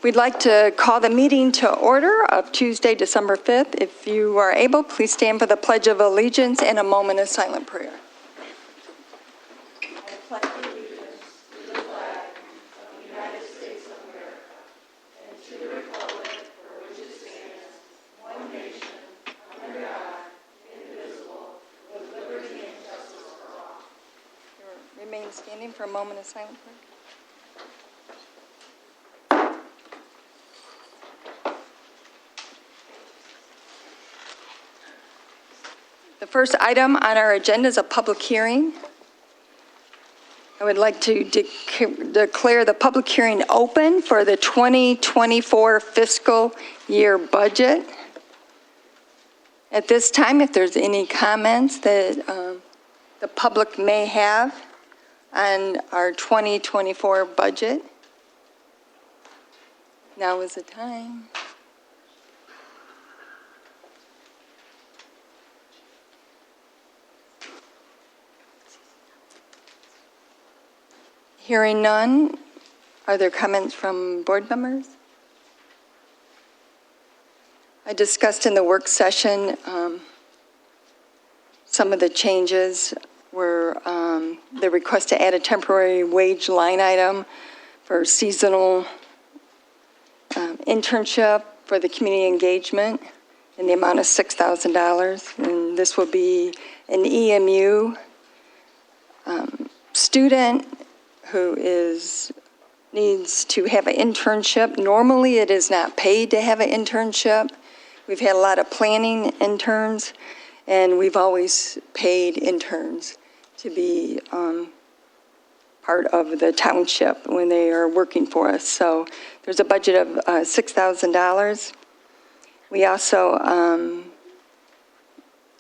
We'd like to call the meeting to order of Tuesday, December 5th. If you are able, please stand for the Pledge of Allegiance and a moment of silent prayer. I pledge allegiance to the flag of the United States of America and to the republic for which it stands, one nation, under God, indivisible, with liberty and justice for all. Remain standing for a moment of silent prayer. The first item on our agenda is a public hearing. I would like to declare the public hearing open for the 2024 fiscal year budget. At this time, if there's any comments that the public may have on our 2024 budget, now is the time. Hearing none, are there comments from board members? I discussed in the work session some of the changes were the request to add a temporary wage line item for seasonal internship for the community engagement in the amount of $6,000. And this will be an EMU student who needs to have an internship. Normally, it is not paid to have an internship. We've had a lot of planning interns, and we've always paid interns to be part of the township when they are working for us. So there's a budget of $6,000. We also,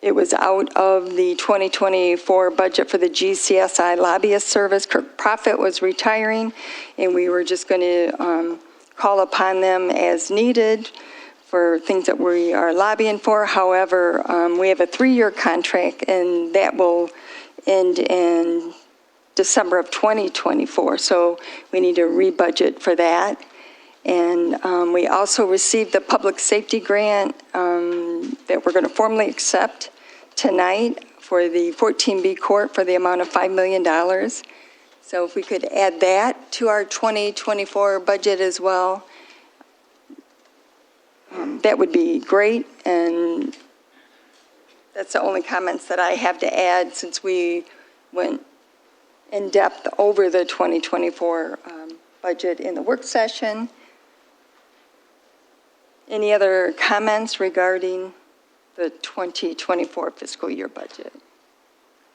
it was out of the 2024 budget for the GCSI lobbyist service. Kirk Profit was retiring, and we were just going to call upon them as needed for things that we are lobbying for. However, we have a 3-year contract, and that will end in December of 2024. So we need to rebudget for that. And we also received the public safety grant that we're going to formally accept tonight for the 14B court for the amount of $5 million. So if we could add that to our 2024 budget as well, that would be great. And that's the only comments that I have to add since we went in depth over the 2024 budget in the work session. Any other comments regarding the 2024 fiscal year budget?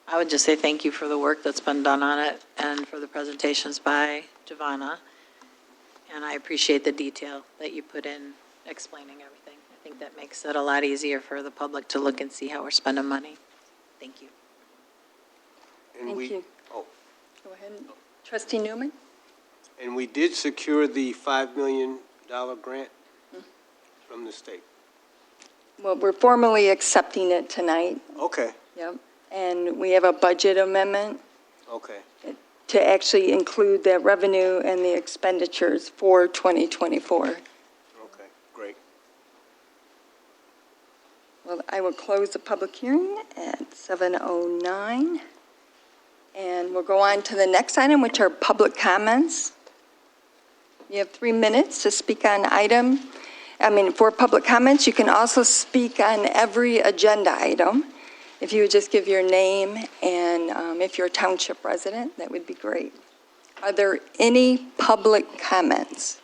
I would just say thank you for the work that's been done on it and for the presentations by Giovanna. And I appreciate the detail that you put in explaining everything. I think that makes it a lot easier for the public to look and see how we're spending money. Thank you. Thank you. Go ahead. Trustee Newman? And we did secure the $5 million grant from the state. Well, we're formally accepting it tonight. Okay. Yep. And we have a budget amendment. Okay. To actually include the revenue and the expenditures for 2024. Okay, great. Well, I will close the public hearing at 7:09. And we'll go on to the next item, which are public comments. You have 3 minutes to speak on for public comments. You can also speak on every agenda item. If you would just give your name and if you're a township resident, that would be great. Are there any public comments?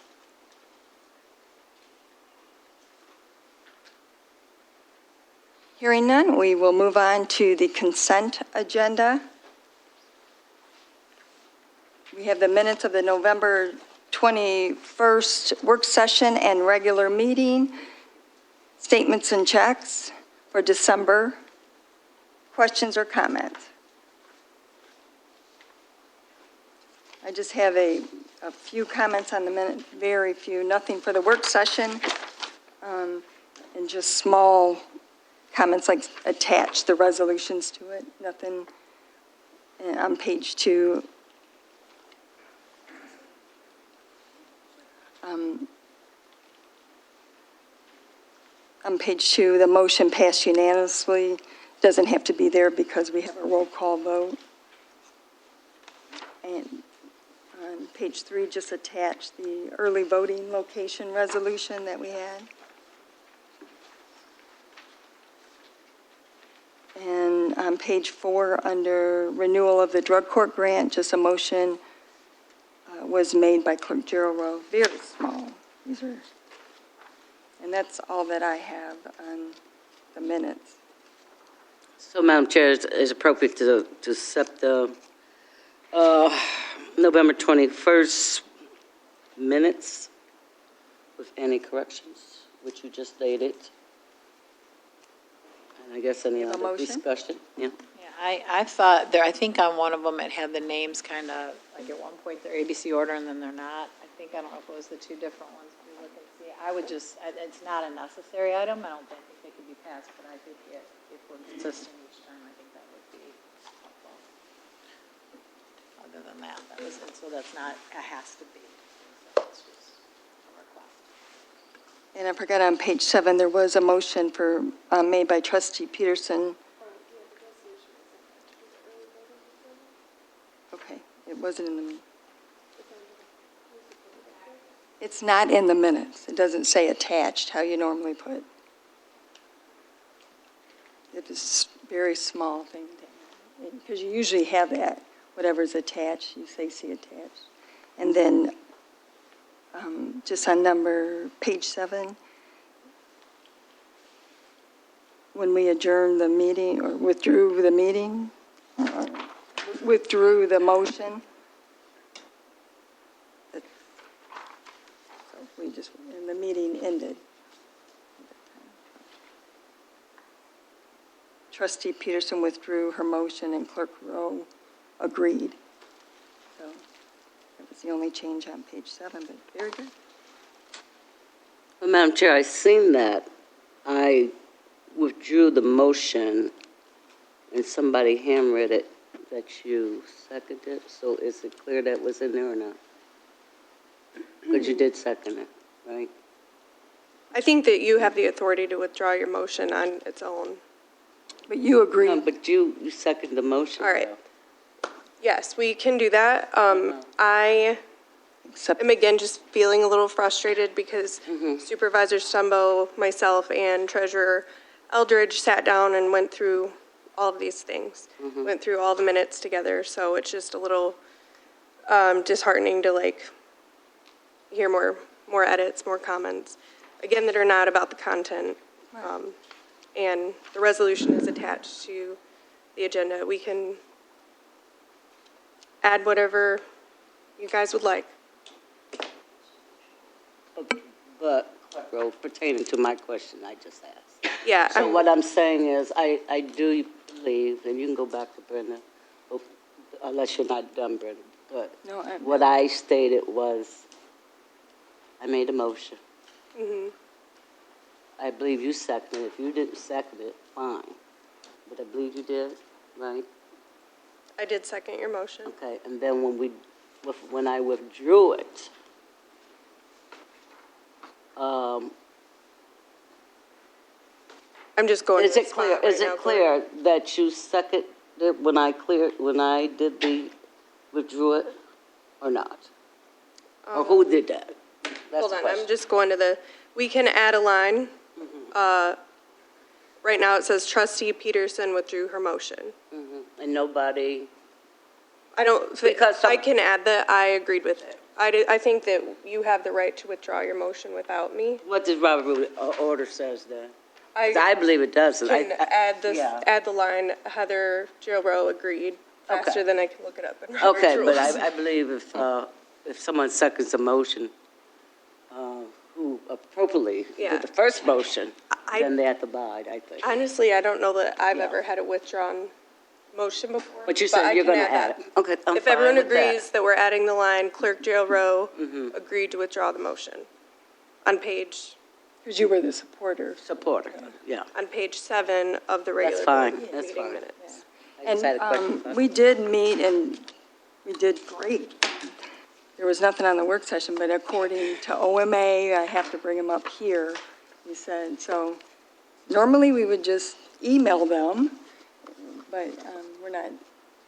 Hearing none, we will move on to the consent agenda. We have the minutes of the November 21st work session and regular meeting, statements and checks for December. Questions or comments? I just have a few comments on the minute, very few, nothing for the work session, and just small comments like attach the resolutions to it, nothing on page 2. On page 2, the motion passed unanimously. Doesn't have to be there because we have a roll call vote. And on page 3, just attach the early voting location resolution that we had. And on page 4, under renewal of the drug court grant, just a motion was made by Clerk Gerald Rowe, very small. These are, and that's all that I have on the minutes. So, Madam Chair, is appropriate to accept the November 21st minutes with any corrections, which you just stated. And I guess any A other motion? discussion? Yeah. Yeah, I thought there, I think on one of them it had the names kind of, like at one point they're ABC order and then they're not. I don't know if it was the two different ones. We look and see. I would just, it's not a necessary item. I don't think they could be passed, but I think if we're consistent each time, I think that would be helpful. Other than that, that was it. So that's not, it has to be. So it's just a request. And I forgot on page 7, there was a motion for, made by trustee Peterson. Okay, it wasn't in the, it's not in the minutes. It doesn't say attached, how you normally put. It is a very small thing, because you usually have that, whatever's attached, you say see attached. And then, just on page 7, when we adjourned the meeting, or withdrew the meeting, withdrew the motion. So we just, and the meeting ended. Trustee Peterson withdrew her motion and Clerk Rowe agreed. So that was the only change on page 7, but very good. Well, Madam Chair, I seen that. I withdrew the motion and somebody handwrote it that you seconded. So is it clear that was in there or not? Because you did second it, right? I think that you have the authority to withdraw your motion on its own. But you agreed. No, but you seconded the motion. All right. though. Yes, we can do that. I Except am again just feeling a little frustrated because Supervisor Stumbo, myself, and Treasurer Eldridge sat down and went through all of these things, went through all the minutes together. So it's just a little disheartening to hear more edits, more comments, again, that are not about the content. And the resolution is attached to the agenda. We can add whatever you guys would like. But, well, pertaining to my question I just asked. Yeah. So what I'm saying is, I do believe, and you can go back to Brenda, unless you're not done, Brenda, but No, what I stated was, I made a motion. I believe you seconded it. If you didn't second it, fine. But I believe you did, right? I did second your motion. Okay, and then when I withdrew it, I'm just going is to the it clear? spot right Is now, it clear that you seconded when I did withdrew it, or not? Or who did that? That's Hold the on, question. I'm just going to we can add a line. Right now it says trustee Peterson withdrew her motion. And nobody, I don't, Because I can add that, I agreed with it. I think that you have the right to withdraw your motion without me. what does Robert Rule order says then? 'Cause I believe it does. Can yeah. add the line, Heather Rowe agreed, faster than I can look it up in Robert's Okay, but rules. I believe if someone seconds a motion, who appropriately Yeah. did the first motion, I- then they have to abide, I think. Honestly, I don't know that I've Yeah. ever had a withdrawn motion before. But you I said you're can going to add it. Okay, I'm If fine everyone with that. agrees that we're adding the line, Clerk Gerald Rowe agreed to withdraw the motion. On page because you were the supporter. Supporter, yeah. 7 of the regular fine, board that's meeting fine. minutes. I just had a question. And we did meet, and we did great. There was nothing on the work session, but according to OMA, I have to bring them up here, he said. So Normally, we would just email them, but we're not,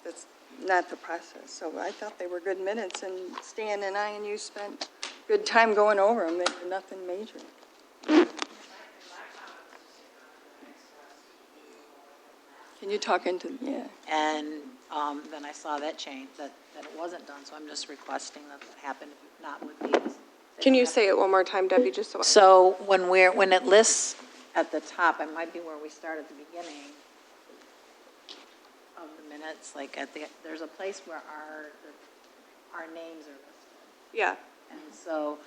that's not the process. So I thought they were good minutes, and Stan and I and you spent good time going over them. They were nothing major. Can you talk into, yeah. And then I saw that change, that it wasn't done, so I'm just requesting that that happen, if not with these. Can you say it one more time, Debbie, just so? So when it lists at the top, it might be where we start at the beginning of the minutes, like there's a place where our names are listed. Yeah, And so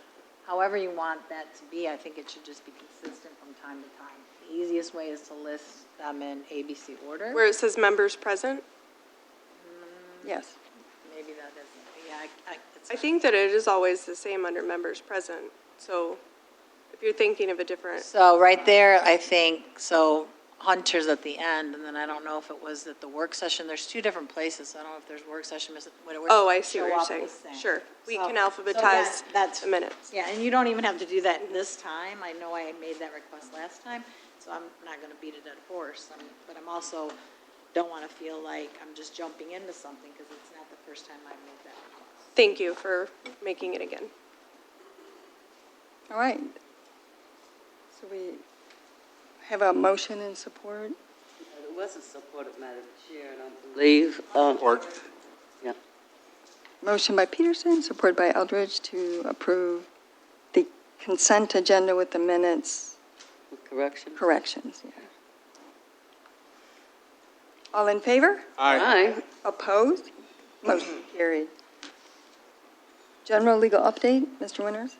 however you want that to be, I think it should just be consistent from time to time. The easiest way is to list them in ABC order. where it says members present. Yes. Maybe that isn't, yeah, it's I think that it is always the same under members present. So if you're thinking of a different, So right there, I think, so Hunter's at the end, and then I don't know if it was at the work session. There's two different places. So I don't know if there's work session. oh, I see what show you're up saying. the same. Sure, we So- can so alphabetize that's the minutes. Yeah, and you don't even have to do that this time. I know I made that request last time, so I'm not going to beat a dead horse. But I'm also, don't want to feel like I'm just jumping into something because it's not the first time I've made that request. Thank you for making it again. All right. So we have a motion and support. It wasn't supported, Madam Chair, I don't believe. Support. Yeah. Motion by Peterson, supported by Eldridge to approve the consent agenda with the minutes Correction? corrections. Yeah. All in favor? Aye. Opposed? Motion carried. General legal update, Mr. Winters?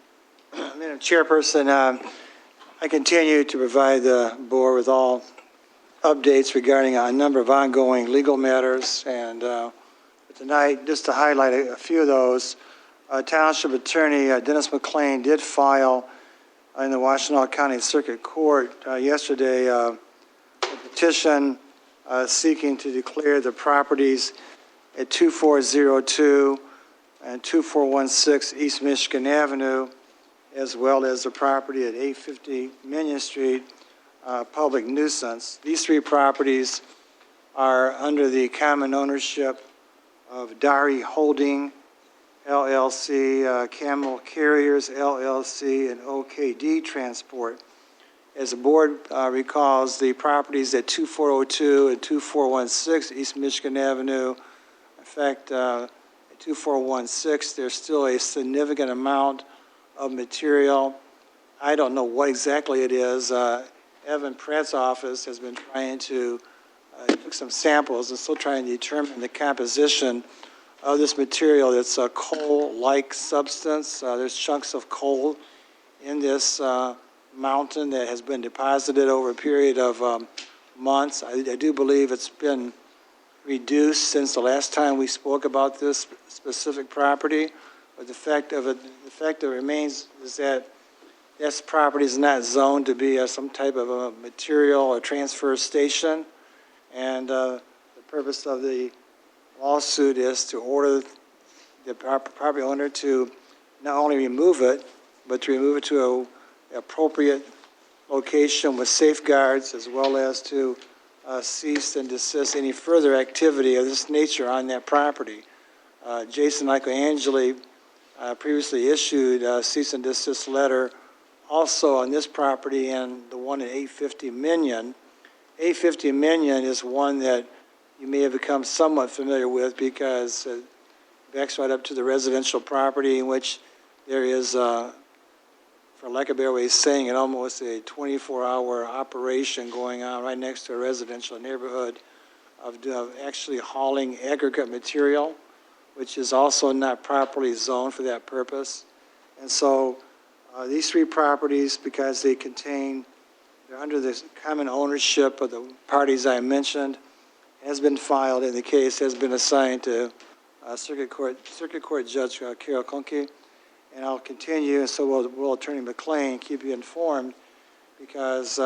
Madam Chairperson, I continue to provide the board with all updates regarding a number of ongoing legal matters, and tonight, just to highlight a few of those, Township Attorney Dennis McLean did file in the Washtenaw County Circuit Court yesterday a petition seeking to declare the properties at 2402 and 2416 East Michigan Avenue, as well as the property at 850 Minion Street, public nuisance. These three properties are under the common ownership of Dari Holding, LLC, Camel Carriers, LLC, and OKD Transport. As the board recalls, the properties at 2402 and 2416 East Michigan Avenue, in fact, at 2416, there's still a significant amount of material. I don't know what exactly it is. Evan Pratt's office has been trying to took some samples and still trying to determine the composition of this material. It's a coal-like substance. There's chunks of coal in this mountain that has been deposited over a period of months. I do believe it's been reduced since the last time we spoke about this specific property. But the fact of it remains is that this property is not zoned to be some type of a material or transfer station. And the purpose of the lawsuit is to order the property owner to not only remove it, but to remove it to an appropriate location with safeguards, as well as to cease and desist any further activity of this nature on that property. Jason Michaelangeli previously issued a cease and desist letter also on this property and the one at 850 Minion. 850 Minion is one that you may have become somewhat familiar with because it backs right up to the residential property in which there is, for lack of a better way of saying it, almost a 24-hour operation going on right next to a residential neighborhood of actually hauling aggregate material, which is also not properly zoned for that purpose. And so these three properties, because they're under the common ownership of the parties I mentioned, has been filed, and the case has been assigned to Circuit Court Judge Carol Kunke. And I'll continue, and so will Attorney McLean keep you informed, because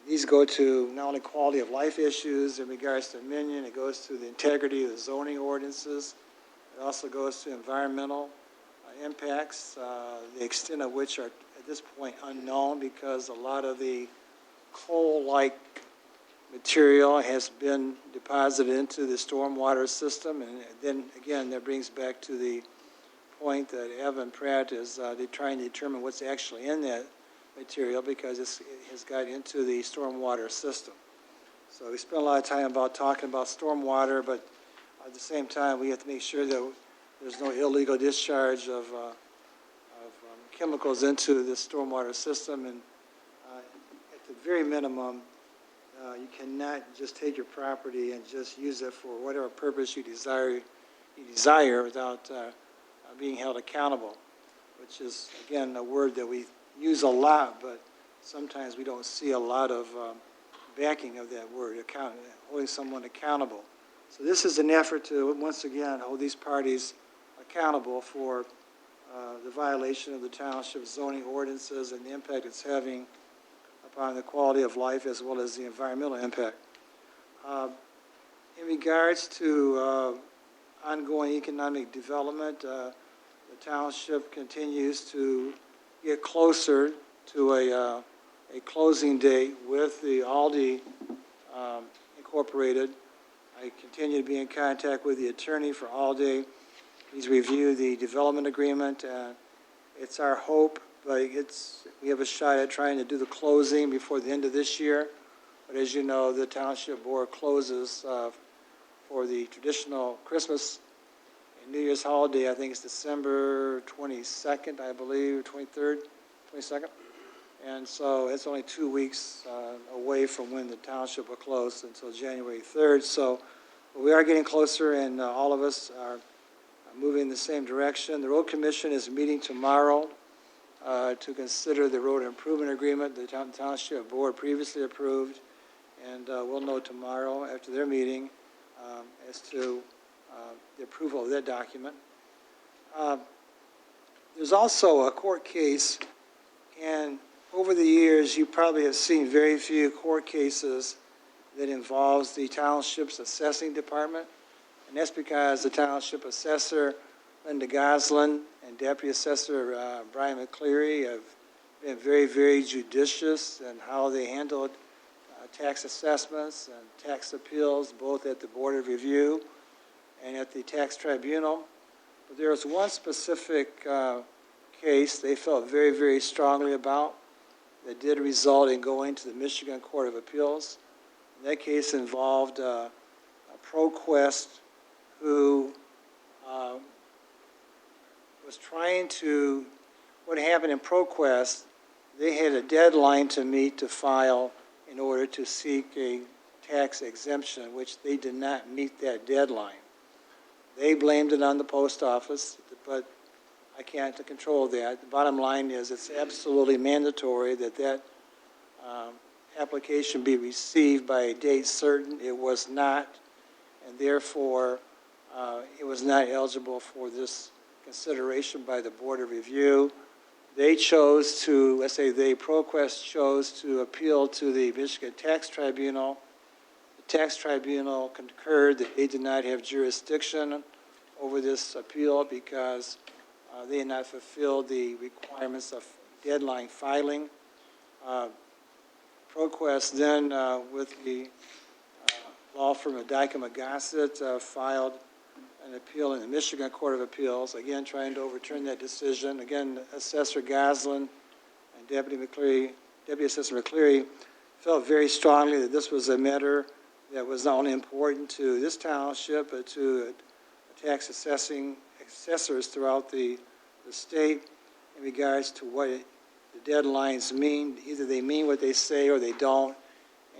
these go to not only quality of life issues in regards to Minion, it goes to the integrity of the zoning ordinances. It also goes to environmental impacts, the extent of which are at this point unknown, because a lot of the coal-like material has been deposited into the stormwater system. And then, again, that brings back to the point that Evan Pratt is trying to determine what's actually in that material because it has got into the stormwater system. So we spent a lot of time talking about stormwater, but at the same time, we have to make sure that there's no illegal discharge of chemicals into the stormwater system. And at the very minimum, you cannot just take your property and just use it for whatever purpose you desire without being held accountable, which is, again, a word that we use a lot, but sometimes we don't see a lot of backing of that word, holding someone accountable. So this is an effort to, once again, hold these parties accountable for the violation of the township zoning ordinances and the impact it's having upon the quality of life as well as the environmental impact. In regards to ongoing economic development, the township continues to get closer to a closing date with the Aldi Incorporated. I continue to be in contact with the attorney for Aldi. He's reviewed the development agreement. It's our hope, but we have a shot at trying to do the closing before the end of this year. But as you know, the township board closes for the traditional Christmas and New Year's holiday. I think it's December 22nd, I believe, 23rd, 22nd. And so it's only 2 weeks away from when the township will close until January 3rd. So we are getting closer, and all of us are moving in the same direction. The Road Commission is meeting tomorrow to consider the road improvement agreement the township board previously approved, and we'll know tomorrow after their meeting as to the approval of that document. There's also a court case, and over the years, you probably have seen very few court cases that involves the township's assessing department, and that's because the township assessor, Linda Goslin, and Deputy Assessor Brian McCleary have been very, very judicious in how they handled tax assessments and tax appeals, both at the Board of Review and at the Tax Tribunal. But there was one specific case they felt very, very strongly about that did result in going to the Michigan Court of Appeals. And that case involved a ProQuest who was trying to, what happened in ProQuest, they had a deadline to meet to file in order to seek a tax exemption, which they did not meet that deadline. They blamed it on the post office, but I can't control that. The bottom line is it's absolutely mandatory that application be received by a date certain. It was not, and therefore it was not eligible for this consideration by the Board of Review. They chose to, let's say ProQuest chose to appeal to the Michigan Tax Tribunal. The Tax Tribunal concurred that they did not have jurisdiction over this appeal because they had not fulfilled the requirements of deadline filing. ProQuest then, with the law firm of Dykema Gossett, filed an appeal in the Michigan Court of Appeals, again trying to overturn that decision. Again, Assessor Goslin and Deputy Assessor McCleary felt very strongly that this was a matter that was not only important to this township, but to tax assessors throughout the state in regards to what the deadlines mean. Either they mean what they say or they don't.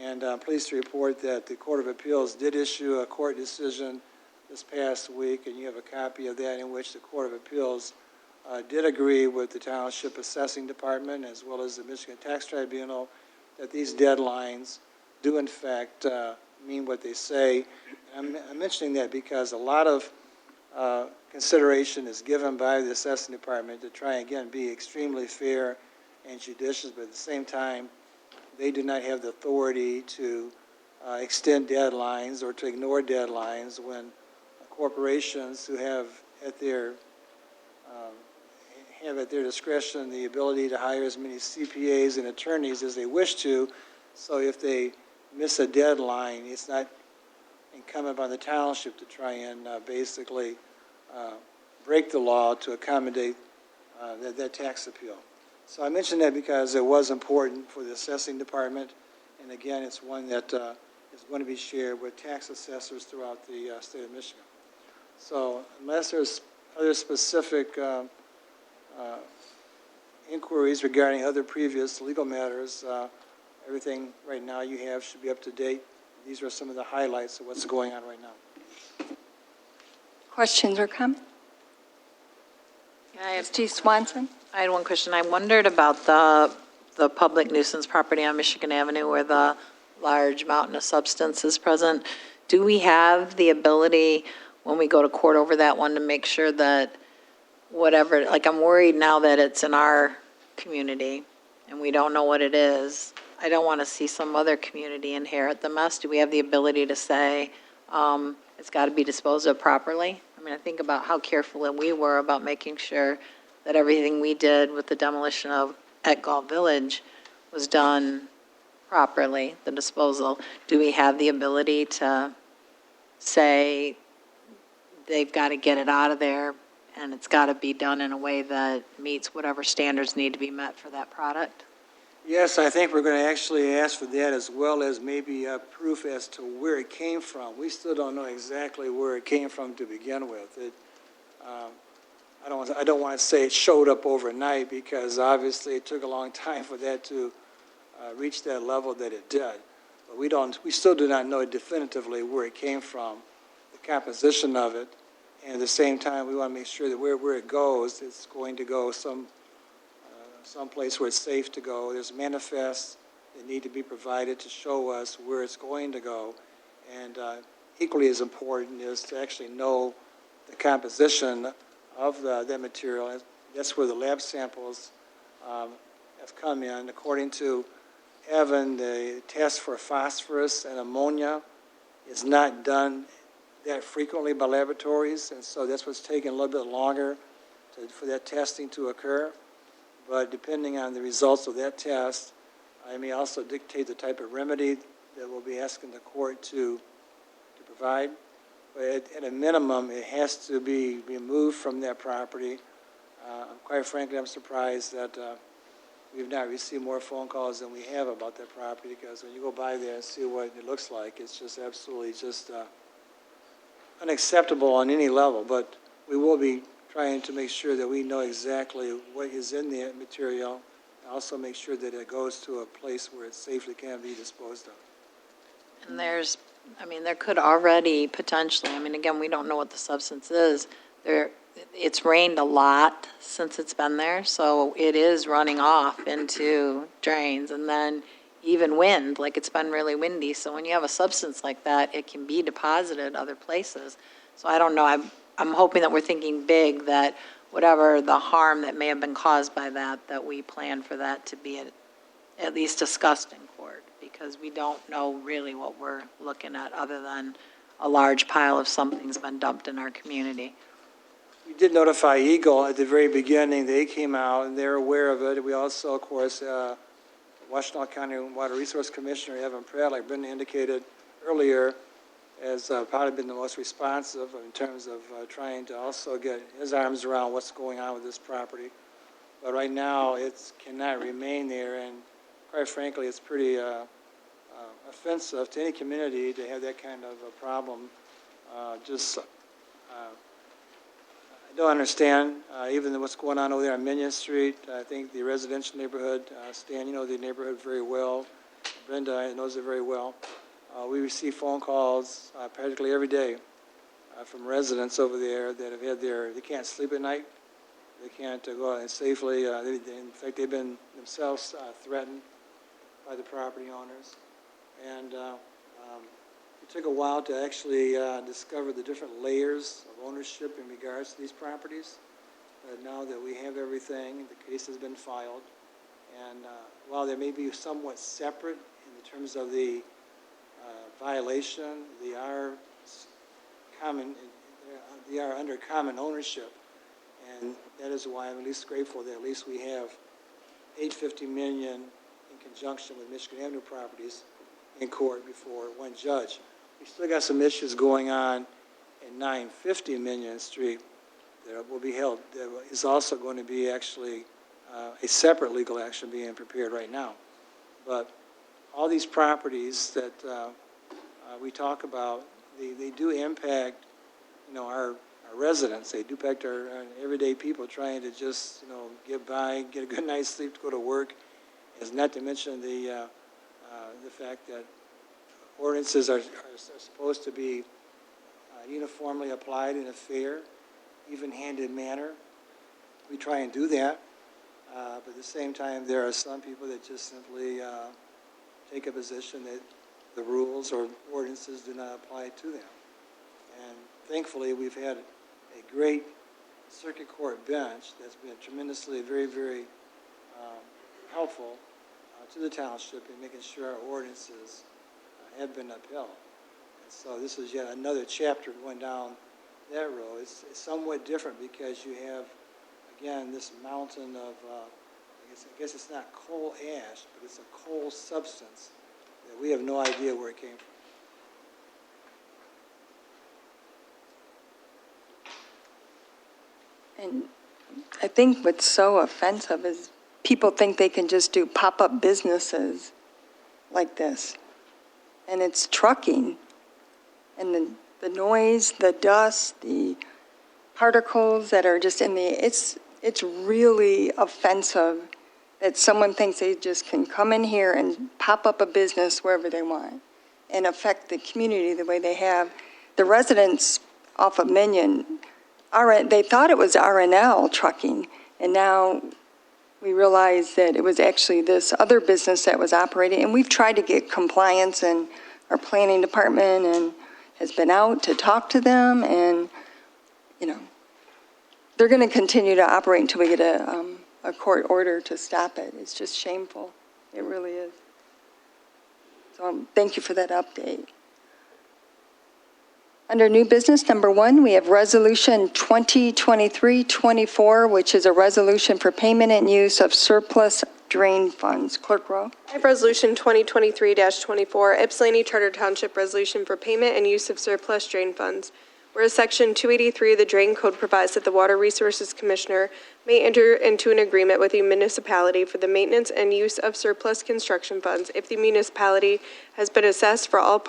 And I'm pleased to report that the Court of Appeals did issue a court decision this past week, and you have a copy of that, in which the Court of Appeals did agree with the Township Assessing Department as well as the Michigan Tax Tribunal that these deadlines do in fact mean what they say. I'm mentioning that because a lot of consideration is given by the Assessing Department to try and, again, be extremely fair and judicious, but at the same time, they do not have the authority to extend deadlines or to ignore deadlines when corporations who have at their discretion the ability to hire as many CPAs and attorneys as they wish to So if they miss a deadline, it's not incumbent on the township to try and basically break the law to accommodate that tax appeal. So I mention that because it was important for the assessing department, and again, it's one that is going to be shared with tax assessors throughout the state of Michigan. So unless there's other specific inquiries regarding other previous legal matters, everything right now you have should be up to date. These are some of the highlights of what's going on right now. Questions or comments? Trustee Swanson? I had one question. I wondered about the public nuisance property on Michigan Avenue where the large mountain of substance is present. Do we have the ability, when we go to court over that one, to make sure that whatever, like I'm worried now that it's in our community and we don't know what it is. I don't want to see some other community inherit the mess. Do we have the ability to say it's got to be disposed of properly? I mean, I think about how careful we were about making sure that everything we did with the demolition of at Galt Village was done properly, the disposal. Do we have the ability to say they've got to get it out of there and it's got to be done in a way that meets whatever standards need to be met for that product? Yes, I think we're going to actually ask for that, as well as maybe proof as to where it came from. We still don't know exactly where it came from to begin with. I don't want to say it showed up overnight, because obviously it took a long time for that to reach that level that it did. But we still do not know definitively where it came from, the composition of it, and at the same time we want to make sure that where it goes, it's going to go someplace where it's safe to go. There's manifests that need to be provided to show us where it's going to go. And equally as important is to actually know the composition of that material. That's where the lab samples have come in. According to Evan, the test for phosphorus and ammonia is not done that frequently by laboratories, and so that's what's taking a little bit longer for that testing to occur. But depending on the results of that test, I may also dictate the type of remedy that we'll be asking the court to provide. But at a minimum, it has to be removed from that property. Quite frankly, I'm surprised that we've not received more phone calls than we have about that property, because when you go by there and see what it looks like, it's just absolutely just unacceptable on any level. But we will be trying to make sure that we know exactly what is in the material, and also make sure that it goes to a place where it safely can be disposed of. And there could already potentially, again, we don't know what the substance is. It's rained a lot since it's been there, so it is running off into drains, and then even wind, like it's been really windy. So when you have a substance like that, it can be deposited other places. So I don't know, I'm hoping that we're thinking big, that whatever the harm that may have been caused by that we plan for that to be at least discussed in court, because we don't know really what we're looking at other than a large pile of something's been dumped in our community. We did notify Eagle at the very beginning. They came out and they're aware of it. We also, of course, Washtenaw County Water Resource Commissioner Evan Pratt, like Brenda indicated earlier, has probably been the most responsive in terms of trying to also get his arms around what's going on with this property. But right now, it cannot remain there, and quite frankly, it's pretty offensive to any community to have that kind of a problem. I don't understand, even what's going on over there on Minion Street. I think the residential neighborhood, Stan, you know the neighborhood very well. Brenda knows it very well. We receive phone calls practically every day from residents over there that have had they can't sleep at night. They can't go out and safely. In fact, they've been themselves threatened by the property owners. And it took a while to actually discover the different layers of ownership in regards to these properties. But now that we have everything, the case has been filed. And while they may be somewhat separate in terms of the violation, they are under common ownership. And that is why I'm at least grateful that at least we have $850 million in conjunction with Michigan Avenue Properties in court before one judge. We still got some issues going on in 950 Minion Street that will be held. There is also going to be actually a separate legal action being prepared right now. But all these properties that we talk about, they do impact, our residents. They do impact our everyday people trying to just, get by, get a good night's sleep to go to work. Is not to mention the fact that ordinances are supposed to be uniformly applied in a fair, even-handed manner. We try and do that, but at the same time, there are some people that just simply take a position that the rules or ordinances do not apply to them. And thankfully, we've had a great circuit court bench that's been tremendously, very, very helpful to the township in making sure our ordinances have been upheld. And so this is yet another chapter going down that road. It's somewhat different because you have, again, this mountain of, I guess it's not coal ash, but it's a coal substance that we have no idea where it came from. And I think what's so offensive is people think they can just do pop-up businesses like this. And it's trucking. And the noise, the dust, the particles that are just in it's really offensive that someone thinks they just can come in here and pop up a business wherever they want and affect the community the way they have. The residents off of Minion, they thought it was RNL trucking, and now we realize that it was actually this other business that was operating, and we've tried to get compliance, and our planning department and has been out to talk to them, and, they're going to continue to operate until we get a court order to stop it. It's just shameful. It really is. So thank you for that update. Under new business, number 1, we have Resolution 2023-24, which is a resolution for payment and use of surplus drain funds. Clerk Rowe. I have Resolution 2023-24, Ypsilanti Charter Township Resolution for Payment and Use of Surplus Drain Funds. Whereas Section 283 of the Drain Code provides that the Water Resources Commissioner may enter into an agreement with a municipality for the maintenance and use of surplus construction funds if the municipality has been assessed for all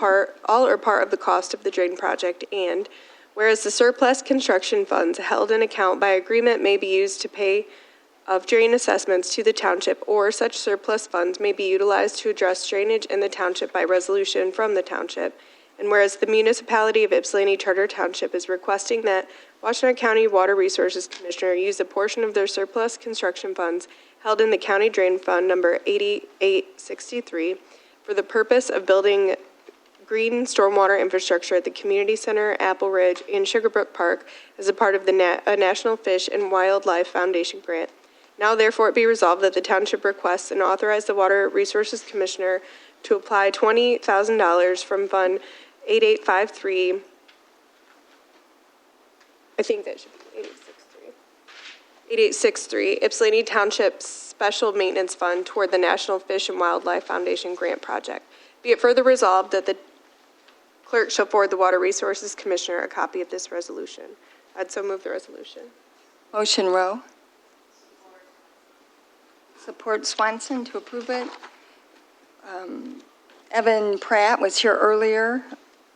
or part of the cost of the drain project, and whereas the surplus construction funds held in account by agreement may be used to pay of drain assessments to the township, or such surplus funds may be utilized to address drainage in the township by resolution from the township. And whereas the municipality of Ypsilanti Charter Township is requesting that Washtenaw County Water Resources Commissioner use a portion of their surplus construction funds held in the County Drain Fund number 8863 for the purpose of building green stormwater infrastructure at the Community Center, Apple Ridge, and Sugarbrook Park as a part of the National Fish and Wildlife Foundation grant. Now therefore it be resolved that the township requests and authorize the Water Resources Commissioner to apply $20,000 from Fund 8853, I think that should be 8863, Ypsilanti Township Special Maintenance Fund toward the National Fish and Wildlife Foundation grant project. Be it further resolved that the clerk shall forward the Water Resources Commissioner a copy of this resolution. I'd so move the resolution. Motion Rowe. Support Swanson to approve it. Evan Pratt was here earlier,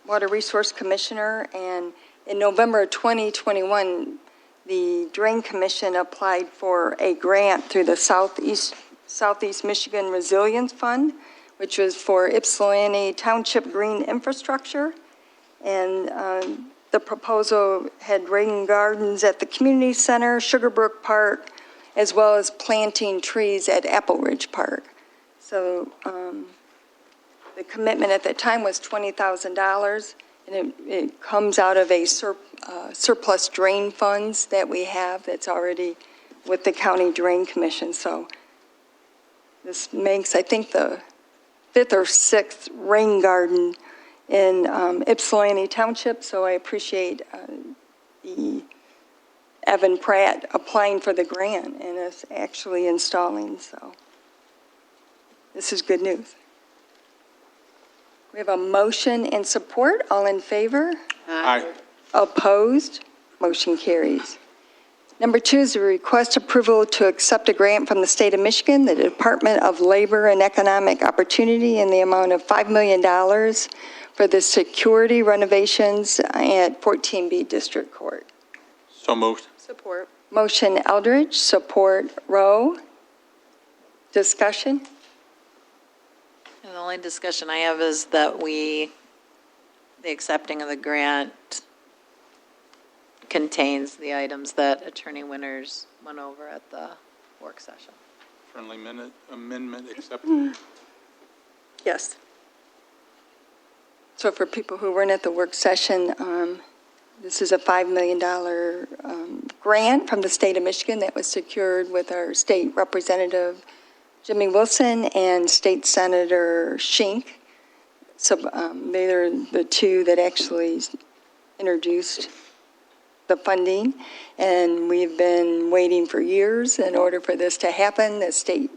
Water Resource Commissioner, and in November 2021, the Drain Commission applied for a grant through the Southeast Michigan Resilience Fund, which was for Ypsilanti Township green infrastructure. And the proposal had rain gardens at the community center, Sugarbrook Park, as well as planting trees at Apple Ridge Park. So the commitment at that time was $20,000, and it comes out of a surplus drain funds that we have that's already with the County Drain Commission. So this makes, I think, the 5th or 6th rain garden in Ypsilanti Township. So I appreciate the Evan Pratt applying for the grant and us actually installing. So This is good news. We have a motion and support. All in favor? Aye. Opposed? Motion carries. Number 2 is a request approval to accept a grant from the state of Michigan, the Department of Labor and Economic Opportunity, in the amount of $5 million for the security renovations at 14B District Court. So moved. Support. Motion Eldridge, support Rowe. Discussion? And the only discussion I have is that the accepting of the grant contains the items that Attorney Winters went over at the work session. Friendly amendment accepted. Yes. So for people who weren't at the work session, this is a $5 million grant from the state of Michigan that was secured with our state representative, Jimmy Wilson, and State Senator Schink. So they're the two that actually introduced the funding, and we've been waiting for years in order for this to happen. The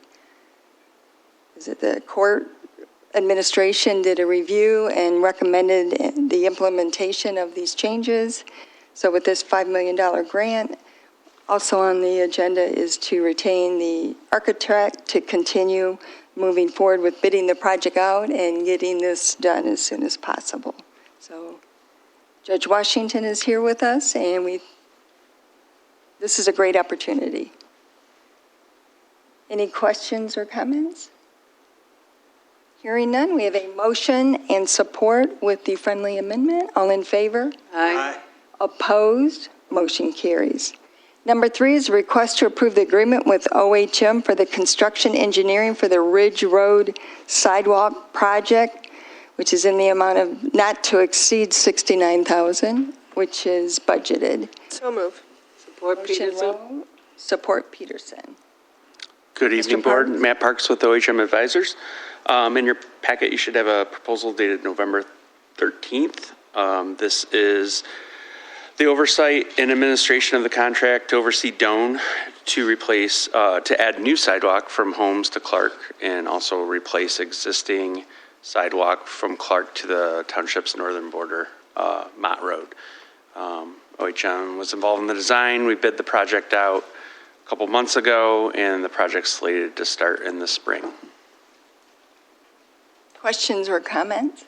court administration did a review and recommended the implementation of these changes. So with this $5 million grant, also on the agenda is to retain the architect to continue moving forward with bidding the project out and getting this done as soon as possible. So Judge Washington is here with us, and this is a great opportunity. Any questions or comments? Hearing none, we have a motion and support with the friendly amendment. All in favor? Aye. Opposed? Motion carries. Number 3 is a request to approve the agreement with OHM for the construction engineering for the Ridge Road Sidewalk Project, which is in the amount of not to exceed $69,000, which is budgeted. So move. Support Motion Peterson. Rowe, support Peterson. Good evening, Board. Parks. Matt Parks with OHM Advisors. In your packet, you should have a proposal dated November 13th. This is the oversight and administration of the contract to oversee Doan to add new sidewalk from Holmes to Clark, and also replace existing sidewalk from Clark to the township's northern border, Mott Road. OHM was involved in the design. We bid the project out a couple months ago, and the project's slated to start in the spring. Questions or comments?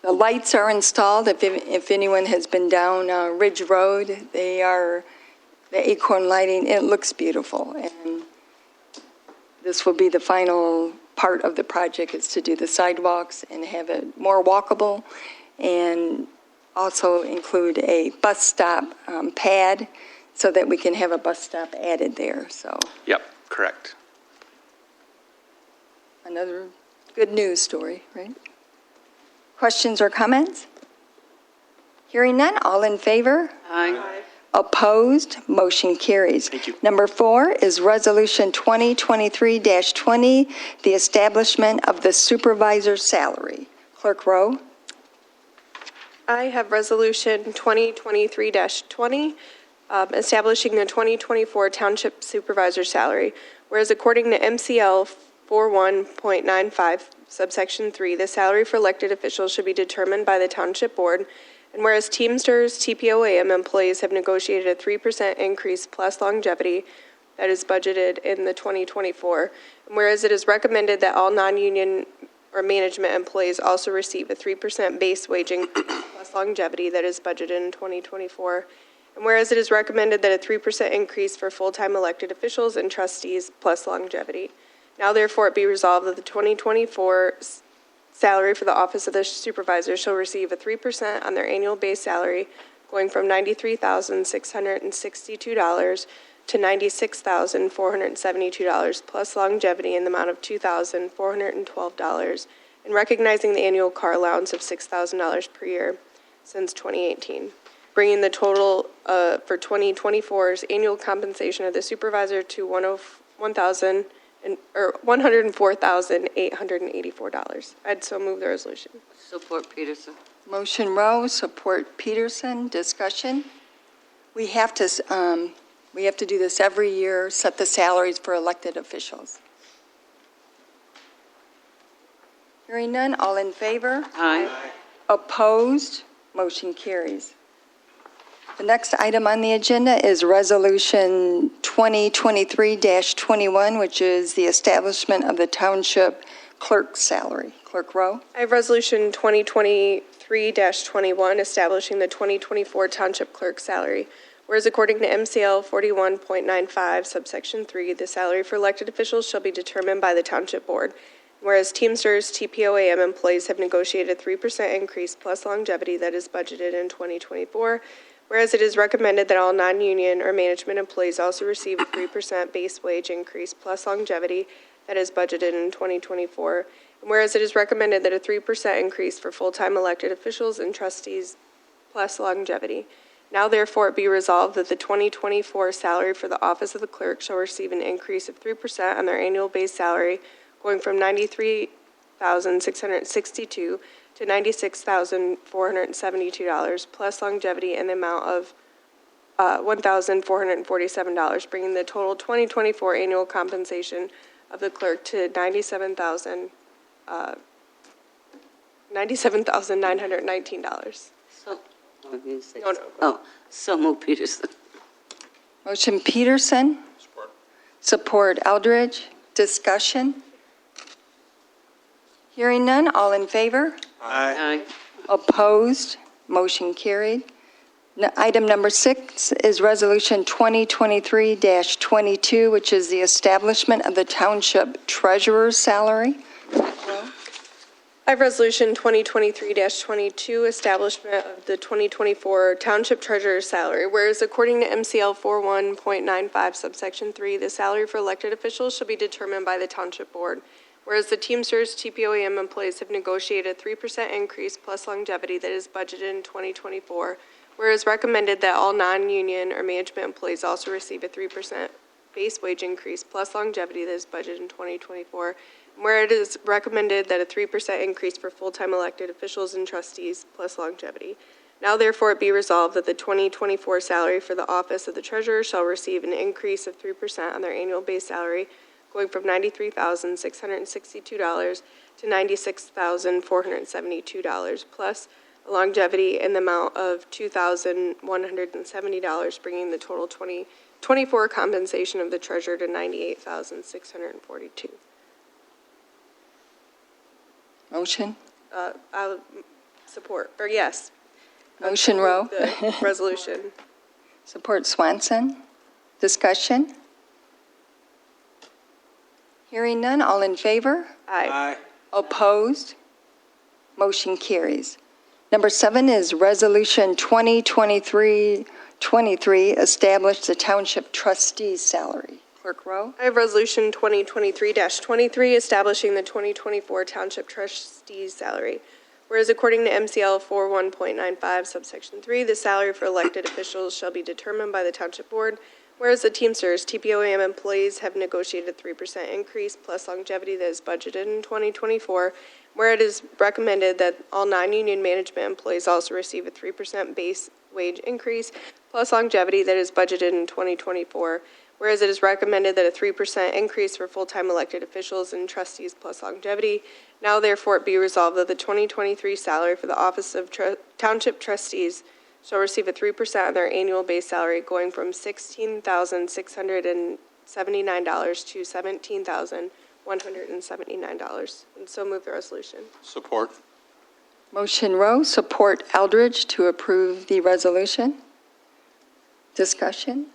The lights are installed. If anyone has been down Ridge Road, they are the acorn lighting. It looks beautiful. And this will be the final part of the project, is to do the sidewalks and have it more walkable, and also include a bus stop pad so that we can have a bus stop added there. So Yep, correct. another good news story, right? Questions or comments? Hearing none, all in favor? Aye. Opposed? Motion carries. Thank you. Number 4 is Resolution 2023-20, the establishment of the supervisor's salary. Clerk Rowe? I have Resolution 2023-20, establishing the 2024 Township Supervisor salary. Whereas according to MCL 41.95, subsection 3, the salary for elected officials should be determined by the Township Board. And whereas Teamsters TPOAM employees have negotiated a 3% increase plus longevity that is budgeted in the 2024. And whereas it is recommended that all non-union or management employees also receive a 3% base wage increase plus longevity that is budgeted in 2024. And whereas it is recommended that a 3% increase for full-time elected officials and trustees plus longevity. Now therefore it be resolved that the 2024 salary for the office of the supervisor shall receive a 3% on their annual base salary, going from $93,662 to $96,472 plus longevity in the amount of $2,412, and recognizing the annual car allowance of $6,000 per year since 2018, bringing the total for 2024's annual compensation of the supervisor to $104,884. I'd so move the resolution. Support Peterson. Motion Rowe, support Peterson. Discussion? We have to We have to do this every year, set the salaries for elected officials. Hearing none, all in favor? Aye. Opposed? Motion carries. The next item on the agenda is Resolution 2023-21, which is the establishment of the Township Clerk's salary. Clerk Rowe? I have Resolution 2023-21, establishing the 2024 Township Clerk salary. Whereas according to MCL 41.95, subsection 3, the salary for elected officials shall be determined by the Township Board. Whereas Teamsters TPOAM employees have negotiated a 3% increase plus longevity that is budgeted in 2024. Whereas it is recommended that all non-union or management employees also receive a 3% base wage increase plus longevity that is budgeted in 2024. And whereas it is recommended that a 3% increase for full-time elected officials and trustees plus longevity. Now therefore it be resolved that the 2024 salary for the office of the clerk shall receive an increase of 3% on their annual base salary, going from $93,662 to $96,472 plus longevity in the amount of $1,447, bringing the total 2024 annual compensation of the clerk to $97,919. So, oh, you say- No. Oh, so move Peterson. Motion Peterson, Support. support Eldridge. Discussion? Hearing none, all in favor? Aye. Opposed? Motion carried. Item number 6 is Resolution 2023-22, which is the establishment of the Township Treasurer's salary. I have Resolution 2023-22, establishment of the 2024 Township Treasurer's salary. Whereas according to MCL 41.95, subsection 3, the salary for elected officials shall be determined by the Township Board. Whereas the Teamsters TPOAM employees have negotiated a 3% increase plus longevity that is budgeted in 2024. Whereas recommended that all non-union or management employees also receive a 3% base wage increase plus longevity that is budgeted in 2024. And where it is recommended that a 3% increase for full-time elected officials and trustees plus longevity. Now therefore it be resolved that the 2024 salary for the office of the treasurer shall receive an increase of 3% on their annual base salary, going from $93,662 to $96,472 plus a longevity in the amount of $2,170, bringing the total 2024 compensation of the treasurer to $98,642. Motion? I'll support, or yes. Motion Rowe. The resolution. Support Swanson. Discussion? Hearing none, all in favor? Aye. Opposed? Motion carries. Number 7 is Resolution 2023-23, establish the Township Trustee's salary. Clerk Rowe? I have Resolution 2023-23, establishing the 2024 Township Trustee's salary. Whereas according to MCL 41.95, subsection 3, the salary for elected officials shall be determined by the Township Board. Whereas the Teamsters TPOAM employees have negotiated a 3% increase plus longevity that is budgeted in 2024, where it is recommended that all non-union management employees also receive a 3% base wage increase plus longevity that is budgeted in 2024, whereas it is recommended that a 3% increase for full-time elected officials and trustees plus longevity. Now therefore it be resolved that the 2023 salary for the office of Township Trustees shall receive a 3% on their annual base salary, going from $16,679 to $17,179. And so move the resolution. Support. Motion Rowe, support Eldridge to approve the resolution. Discussion?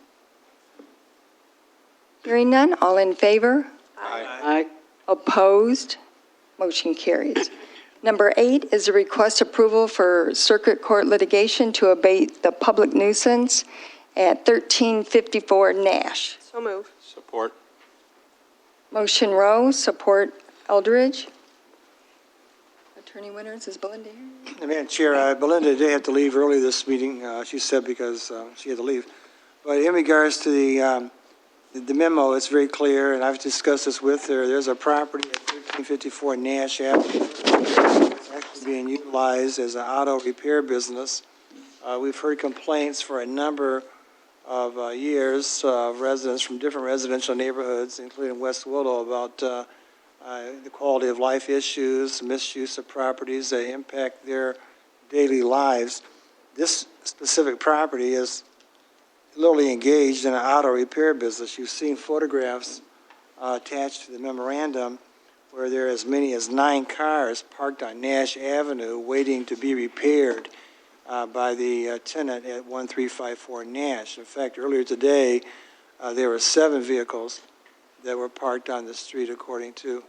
Hearing none, all in favor? Aye. Opposed? Motion carries. Number 8 is a request approval for circuit court litigation to abate the public nuisance at 1354 Nash. So move. Support. Motion Rowe, support Eldridge. Attorney Winters, is Belinda here? Madam Chair, Belinda did have to leave early this meeting, she said, because she had to leave. But in regards to the memo, it's very clear, and I've discussed this with her. There's a property at 1354 Nash Avenue. It's actually being utilized as an auto repair business. We've heard complaints for a number of years, residents from different residential neighborhoods, including West Willow, about the quality of life issues, misuse of properties that impact their daily lives. This specific property is literally engaged in an auto repair business. You've seen photographs attached to the memorandum where there are as many as 9 cars parked on Nash Avenue waiting to be repaired by the tenant at 1354 Nash. In fact, earlier today, there were 7 vehicles that were parked on the street, according to.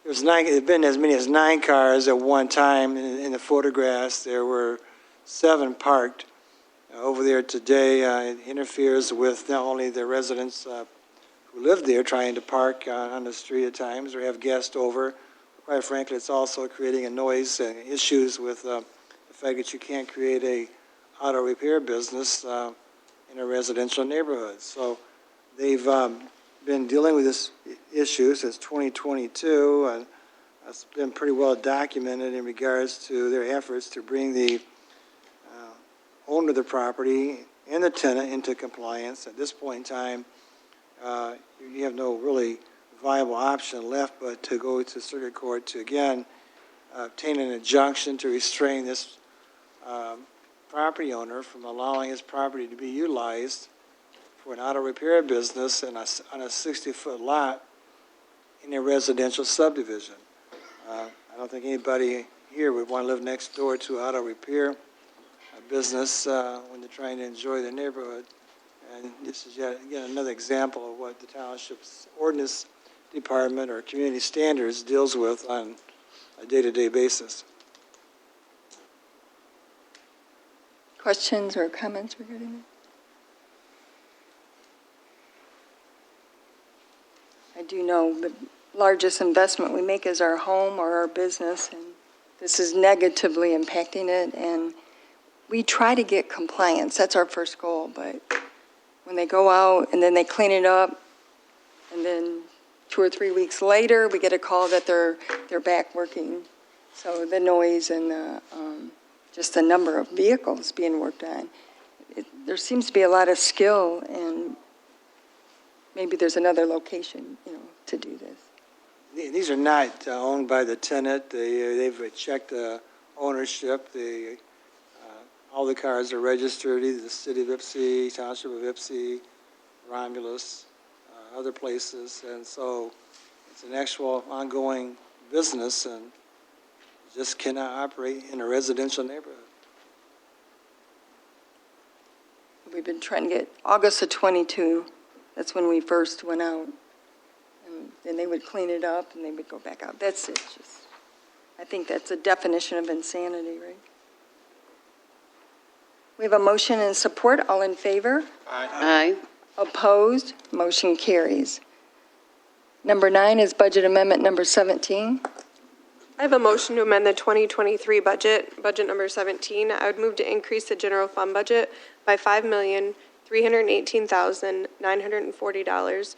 There had been as many as 9 cars at one time. In the photographs, there were 7 parked over there today. It interferes with not only the residents who live there trying to park on the street at times or have guests over. Quite frankly, it's also creating a noise and issues with the fact that you can't create a auto repair business in a residential neighborhood. So they've been dealing with this issue since 2022, and it's been pretty well documented in regards to their efforts to bring the owner of the property and the tenant into compliance. At this point in time, you have no really viable option left but to go to circuit court to, again, obtain an injunction to restrain this property owner from allowing his property to be utilized for an auto repair business on a 60-foot lot in a residential subdivision. I don't think anybody here would want to live next door to an auto repair business when they're trying to enjoy their neighborhood. And this is yet again another example of what the township's ordinance department or community standards deals with on a day-to-day basis. Questions or comments regarding that? I do know the largest investment we make is our home or our business, and this is negatively impacting it, and we try to get compliance. That's our first goal, but when they go out and then they clean it up, and then 2 or 3 weeks later, we get a call that they're back working. So the noise and the, just the number of vehicles being worked on, there seems to be a lot of skill, and maybe there's another location, to do this. These are not owned by the tenant. They've checked ownership. All the cars are registered, either the city of Ipsy, Township of Ipsy, Romulus, other places. And so it's an actual ongoing business and just cannot operate in a residential neighborhood. We've been trying to get August of 22. That's when we first went out. And then they would clean it up and they would go back out. That's it. I think that's a definition of insanity, right? We have a motion and support. All in favor? Aye. Opposed? Motion carries. Number 9 is budget amendment number 17. I have a motion to amend the 2023 budget number 17. I would move to increase the general fund budget by $5,318,940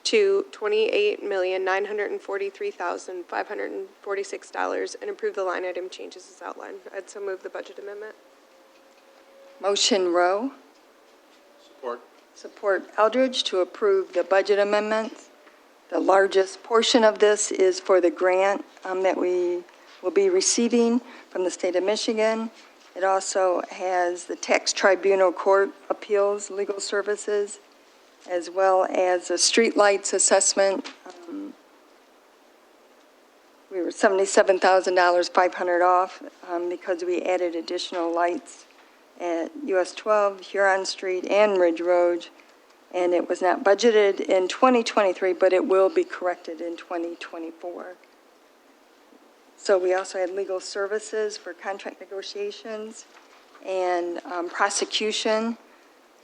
to $28,943,546 and approve the line item changes as outlined. I'd so move the budget amendment. Motion Rowe. Support. Support Eldridge to approve the budget amendments. The largest portion of this is for the grant that we will be receiving from the state of Michigan. It also has the tax tribunal court appeals, legal services, as well as a streetlights assessment. We were $77,000, 500 off because we added additional lights at US 12, Huron Street, and Ridge Road. And it was not budgeted in 2023, but it will be corrected in 2024. So we also had legal services for contract negotiations and prosecution,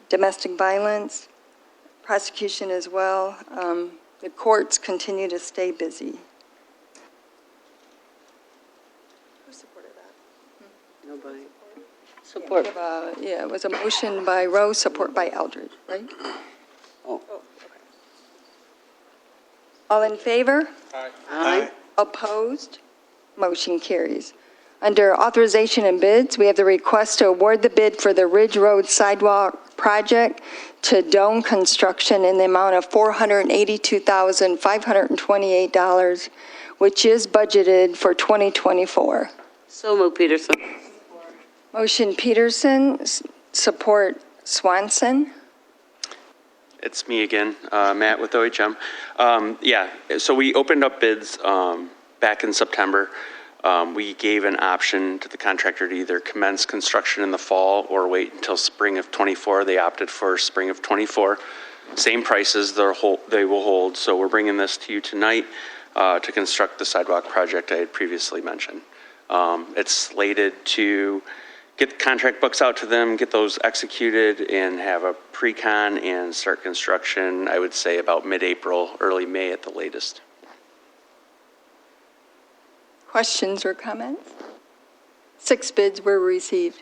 domestic violence, prosecution as well. The courts continue to stay busy. Who supported that? Nobody. Yeah, Support. yeah, it was a motion by Rowe, support by Eldridge, right? Oh, okay. All in favor? Aye. Aye. Opposed? Motion carries. Under authorization and bids, we have the request to award the bid for the Ridge Road Sidewalk Project to Dome Construction in the amount of $482,528, which is budgeted for 2024. So moved, Peterson. Motion Peterson, support Swanson. It's me again, Matt with OHM. Yeah, so we opened up bids back in September. We gave an option to the contractor to either commence construction in the fall or wait until spring of '24. They opted for spring of '24. Same prices they will hold, so we're bringing this to you tonight to construct the sidewalk project I had previously mentioned. It's slated to get the contract books out to them, get those executed, and have a pre-con and start construction, I would say about mid-April, early May at the latest. Questions or comments? 6 bids were received.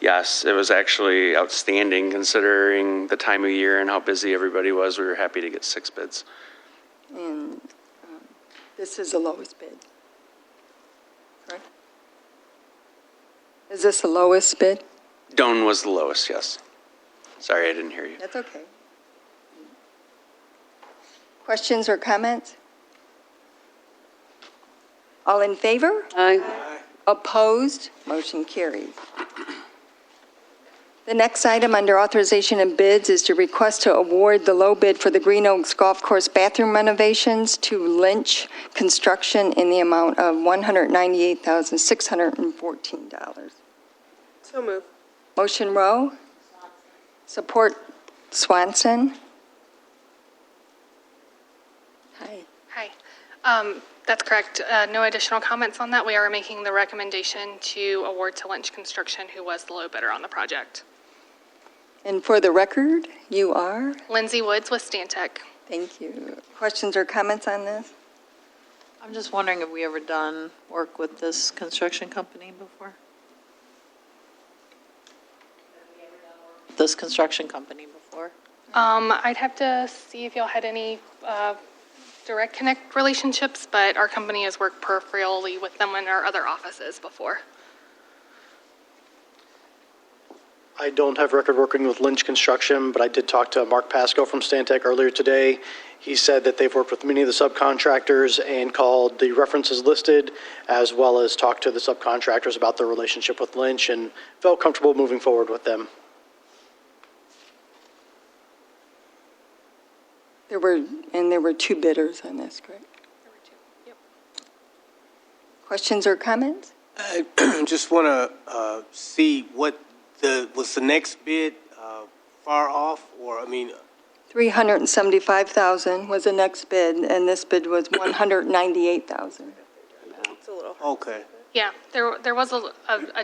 Yes, it was actually outstanding considering the time of year and how busy everybody was. We were happy to get 6 bids. And this is the lowest bid. Correct? Is this the lowest bid? Doan was the lowest, yes. Sorry, I didn't hear you. That's okay. Questions or comments? All in favor? Aye. Opposed? Motion carries. The next item under authorization and bids is to request to award the low bid for the Green Oaks Golf Course bathroom renovations to Lynch Construction in the amount of $198,614. So move. Motion Rowe. Support Swanson. Hi. Hi. That's correct. No additional comments on that. We are making the recommendation to award to Lynch Construction, who was the low bidder on the project. And for the record, you are? Lindsay Woods with Stantec. Thank you. Questions or comments on this? I'm just wondering, have we ever done work with this construction company before? This construction company before? I'd have to see if y'all had any direct connect relationships, but our company has worked peripherally with them in our other offices before. I don't have record working with Lynch Construction, but I did talk to Mark Pasco from Stantec earlier today. He said that they've worked with many of the subcontractors and called the references listed, as well as talked to the subcontractors about their relationship with Lynch and felt comfortable moving forward with them. There were 2 bidders on this, correct? There were 2. Yep. Questions or comments? I just want to see what was the next bid far off, or, I mean, $375,000 was the next bid, and this bid was $198,000. It's a little. okay. Yeah, there was a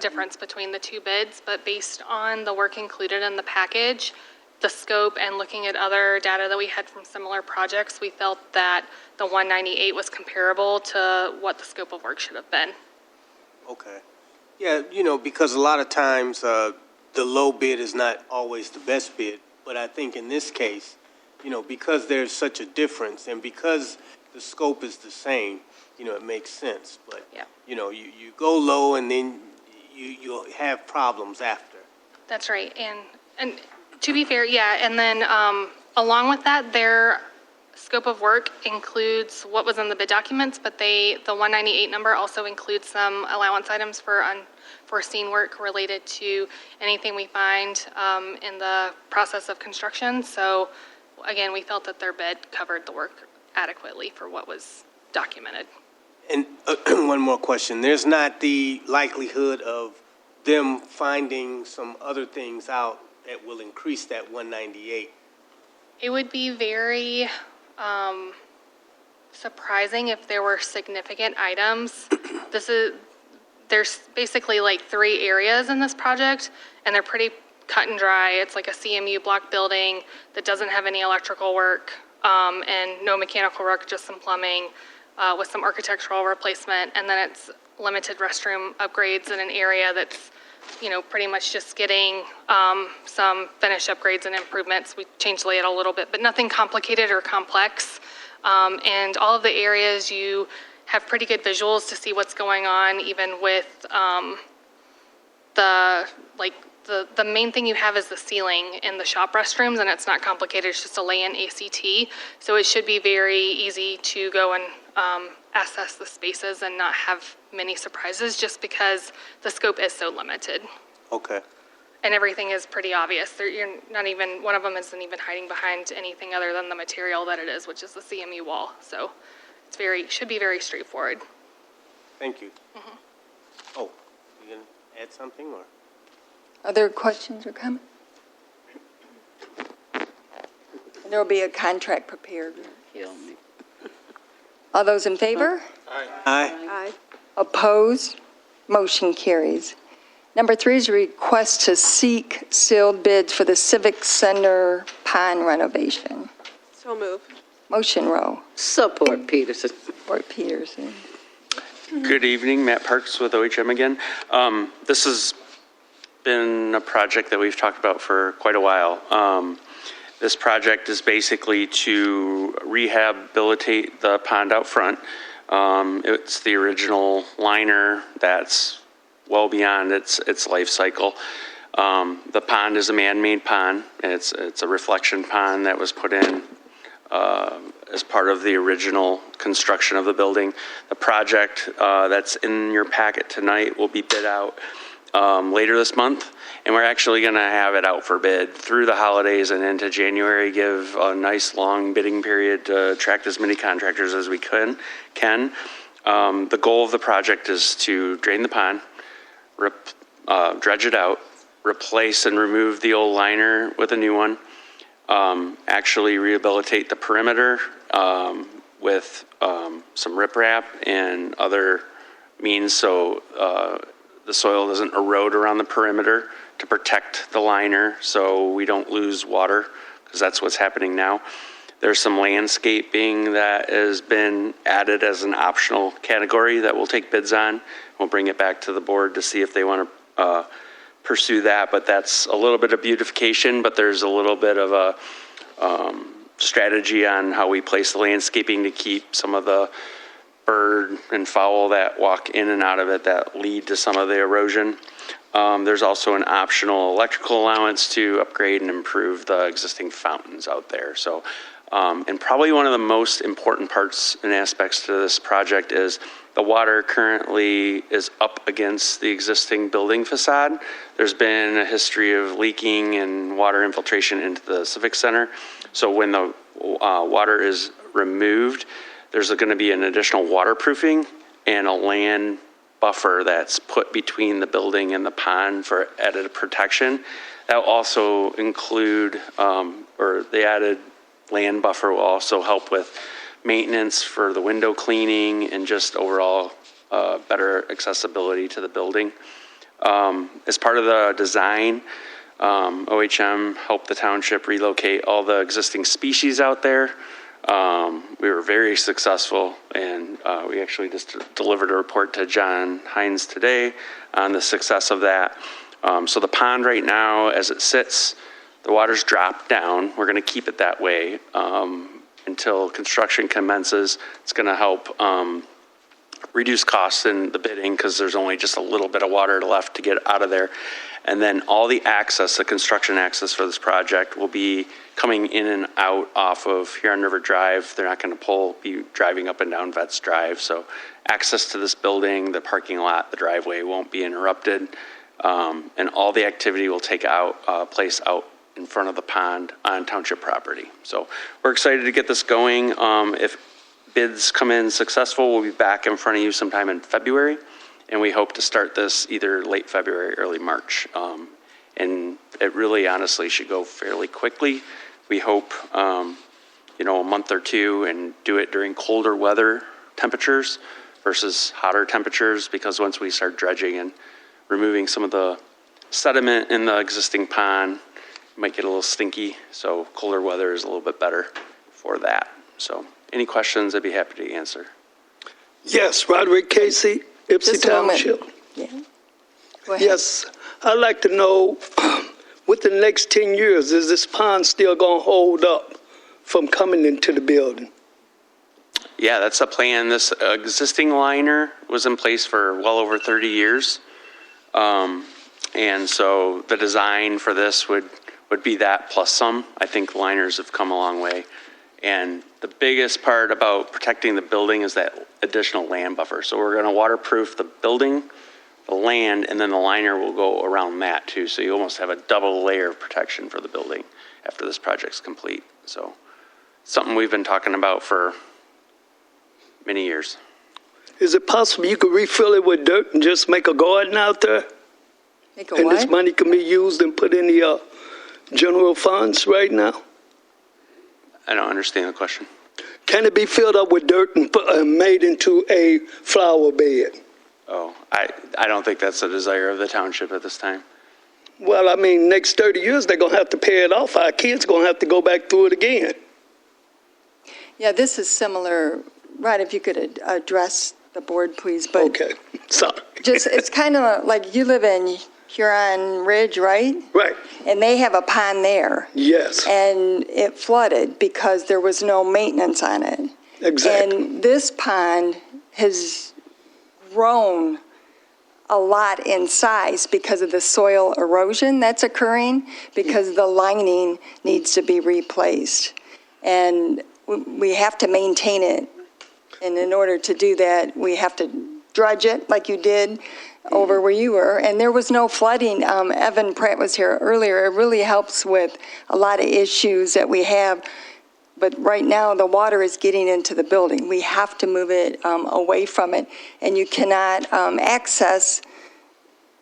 difference between the 2 bids, but based on the work included in the package, the scope, and looking at other data that we had from similar projects, we felt that the 198 was comparable to what the scope of work should have been. Okay. Yeah, because a lot of times the low bid is not always the best bid, but I think in this case, because there's such a difference and because the scope is the same, it makes sense. But, Yeah. You go low and then you'll have problems after. That's right. And to be fair, yeah, and then along with that, their scope of work includes what was in the bid documents, but the 198 number also includes some allowance items for unforeseen work related to anything we find in the process of construction. So again, we felt that their bid covered the work adequately for what was documented. And one more question. There's not the likelihood of them finding some other things out that will increase that 198? It would be very surprising if there were significant items. There's basically like 3 areas in this project, and they're pretty cut and dry. It's like a CMU block building that doesn't have any electrical work and no mechanical work, just some plumbing with some architectural replacement. And then it's limited restroom upgrades in an area that's, pretty much just getting some finish upgrades and improvements. We changed the layout a little bit, but nothing complicated or complex. And all of the areas you have pretty good visuals to see what's going on, even with the main thing you have is the ceiling in the shop restrooms, and it's not complicated. It's just a lay-in ACT. So it should be very easy to go and assess the spaces and not have many surprises, just because the scope is so limited. Okay. And everything is pretty obvious. You're not even, one of them isn't even hiding behind anything other than the material that it is, which is the CMU wall. So it's should be very straightforward. Thank you. Oh, you going to add something, or? Other questions or comments? There will be a contract prepared. All those in favor? Aye. Opposed? Motion carries. Number 3 is a request to seek sealed bids for the Civic Center pond renovation. So move. Motion, Rowe. Support Peterson. Support, Peterson. Good evening, Matt Parks with OHM again. This has been a project that we've talked about for quite a while. This project is basically to rehabilitate the pond out front. It's the original liner that's well beyond its life cycle. The pond is a man-made pond, and it's a reflection pond that was put in as part of the original construction of the building. The project that's in your packet tonight will be bid out later this month, and we're actually going to have it out for bid through the holidays and into January, give a nice long bidding period to attract as many contractors as we can. The goal of the project is to drain the pond, dredge it out, replace and remove the old liner with a new one, actually rehabilitate the perimeter with some riprap and other means so the soil doesn't erode around the perimeter, to protect the liner so we don't lose water, because that's what's happening now. There's some landscaping that has been added as an optional category that we'll take bids on. We'll bring it back to the board to see if they want to pursue that, but that's a little bit of beautification, but there's a little bit of a strategy on how we place the landscaping to keep some of the bird and fowl that walk in and out of it that lead to some of the erosion. There's also an optional electrical allowance to upgrade and improve the existing fountains out there. So, and probably one of the most important parts and aspects to this project is the water currently is up against the existing building facade. There's been a history of leaking and water infiltration into the Civic Center. So when the water is removed, there's going to be an additional waterproofing and a land buffer that's put between the building and the pond for added protection. That will also include, or the added land buffer will also help with maintenance for the window cleaning and just overall better accessibility to the building. As part of the design, OHM helped the township relocate all the existing species out there. We were very successful, and we actually just delivered a report to John Hines today on the success of that. So the pond right now, as it sits, the water's dropped down. We're going to keep it that way until construction commences. It's going to help reduce costs in the bidding because there's only just a little bit of water left to get out of there. And then all the access, the construction access for this project will be coming in and out off of Huron River Drive. They're not going to be driving up and down Vets Drive. So access to this building, the parking lot, the driveway won't be interrupted. And all the activity will take place out in front of the pond on township property. So we're excited to get this going. If bids come in successful, we'll be back in front of you sometime in February. And we hope to start this either late February, early March. And it really honestly should go fairly quickly. We hope, a month or two, and do it during colder weather temperatures versus hotter temperatures, because once we start dredging and removing some of the sediment in the existing pond, it might get a little stinky. So colder weather is a little bit better for that. So any questions, I'd be happy to answer. Yes, Roderick Casey, Ypsi Just a moment. Township. Yeah. Go ahead. Yes, I'd like to know, within the next 10 years, is this pond still going to hold up from coming into the building? Yeah, that's a plan. This existing liner was in place for well over 30 years. And so the design for this would be that plus some. I think liners have come a long way. And the biggest part about protecting the building is that additional land buffer. So we're going to waterproof the building, the land, and then the liner will go around that too. So you almost have a double layer of protection for the building after this project's complete. So something we've been talking about for many years. Is it possible you could refill it with dirt and just make a garden out there? Make a And this what? money can be used and put in the general funds right now? I don't understand the question. Can it be filled up with dirt and made into a flower bed? Oh, I don't think that's a desire of the township at this time. Well, I mean, next 30 years, they're going to have to pay it off. Our kids going to have to go back through it again. Yeah, this is similar. Rod, if you could address the board, please. But Okay, sorry. just, it's kind of like you live in Huron Ridge, right? Right, And they have a pond there. yes, And it flooded because there was no maintenance on it. exactly. And this pond has grown a lot in size because of the soil erosion that's occurring, because the lining needs to be replaced. And we have to maintain it. And in order to do that, we have to dredge it like you did over where you were. And there was no flooding. Evan Pratt was here earlier. It really helps with a lot of issues that we have. But right now, the water is getting into the building. We have to move it away from it. And you cannot access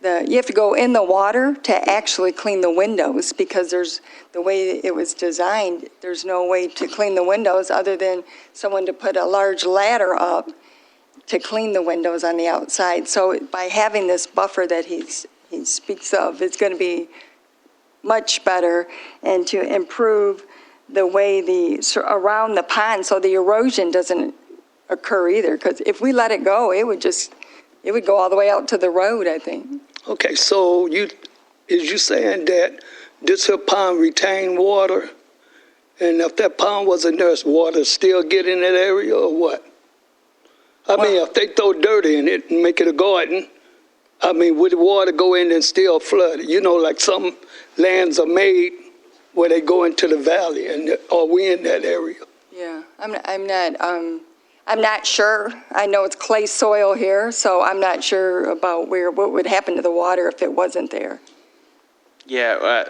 you have to go in the water to actually clean the windows, because the way it was designed, there's no way to clean the windows other than someone to put a large ladder up to clean the windows on the outside. So by having this buffer that he speaks of, it's going to be much better, and to improve the way around the pond so the erosion doesn't occur either. Because if we let it go, it would go all the way out to the road, I think. Okay, so is you saying that this here pond retain water? And if that pond wasn't there, is water still get in that area or what? I mean, if they throw dirt in it and make it a garden, I mean, would the water go in and still flood it? You know, like some lands are made where they go into the valley, and are we in that area? Yeah, I'm not sure. I know it's clay soil here, so I'm not sure about what would happen to the water if it wasn't there. Yeah,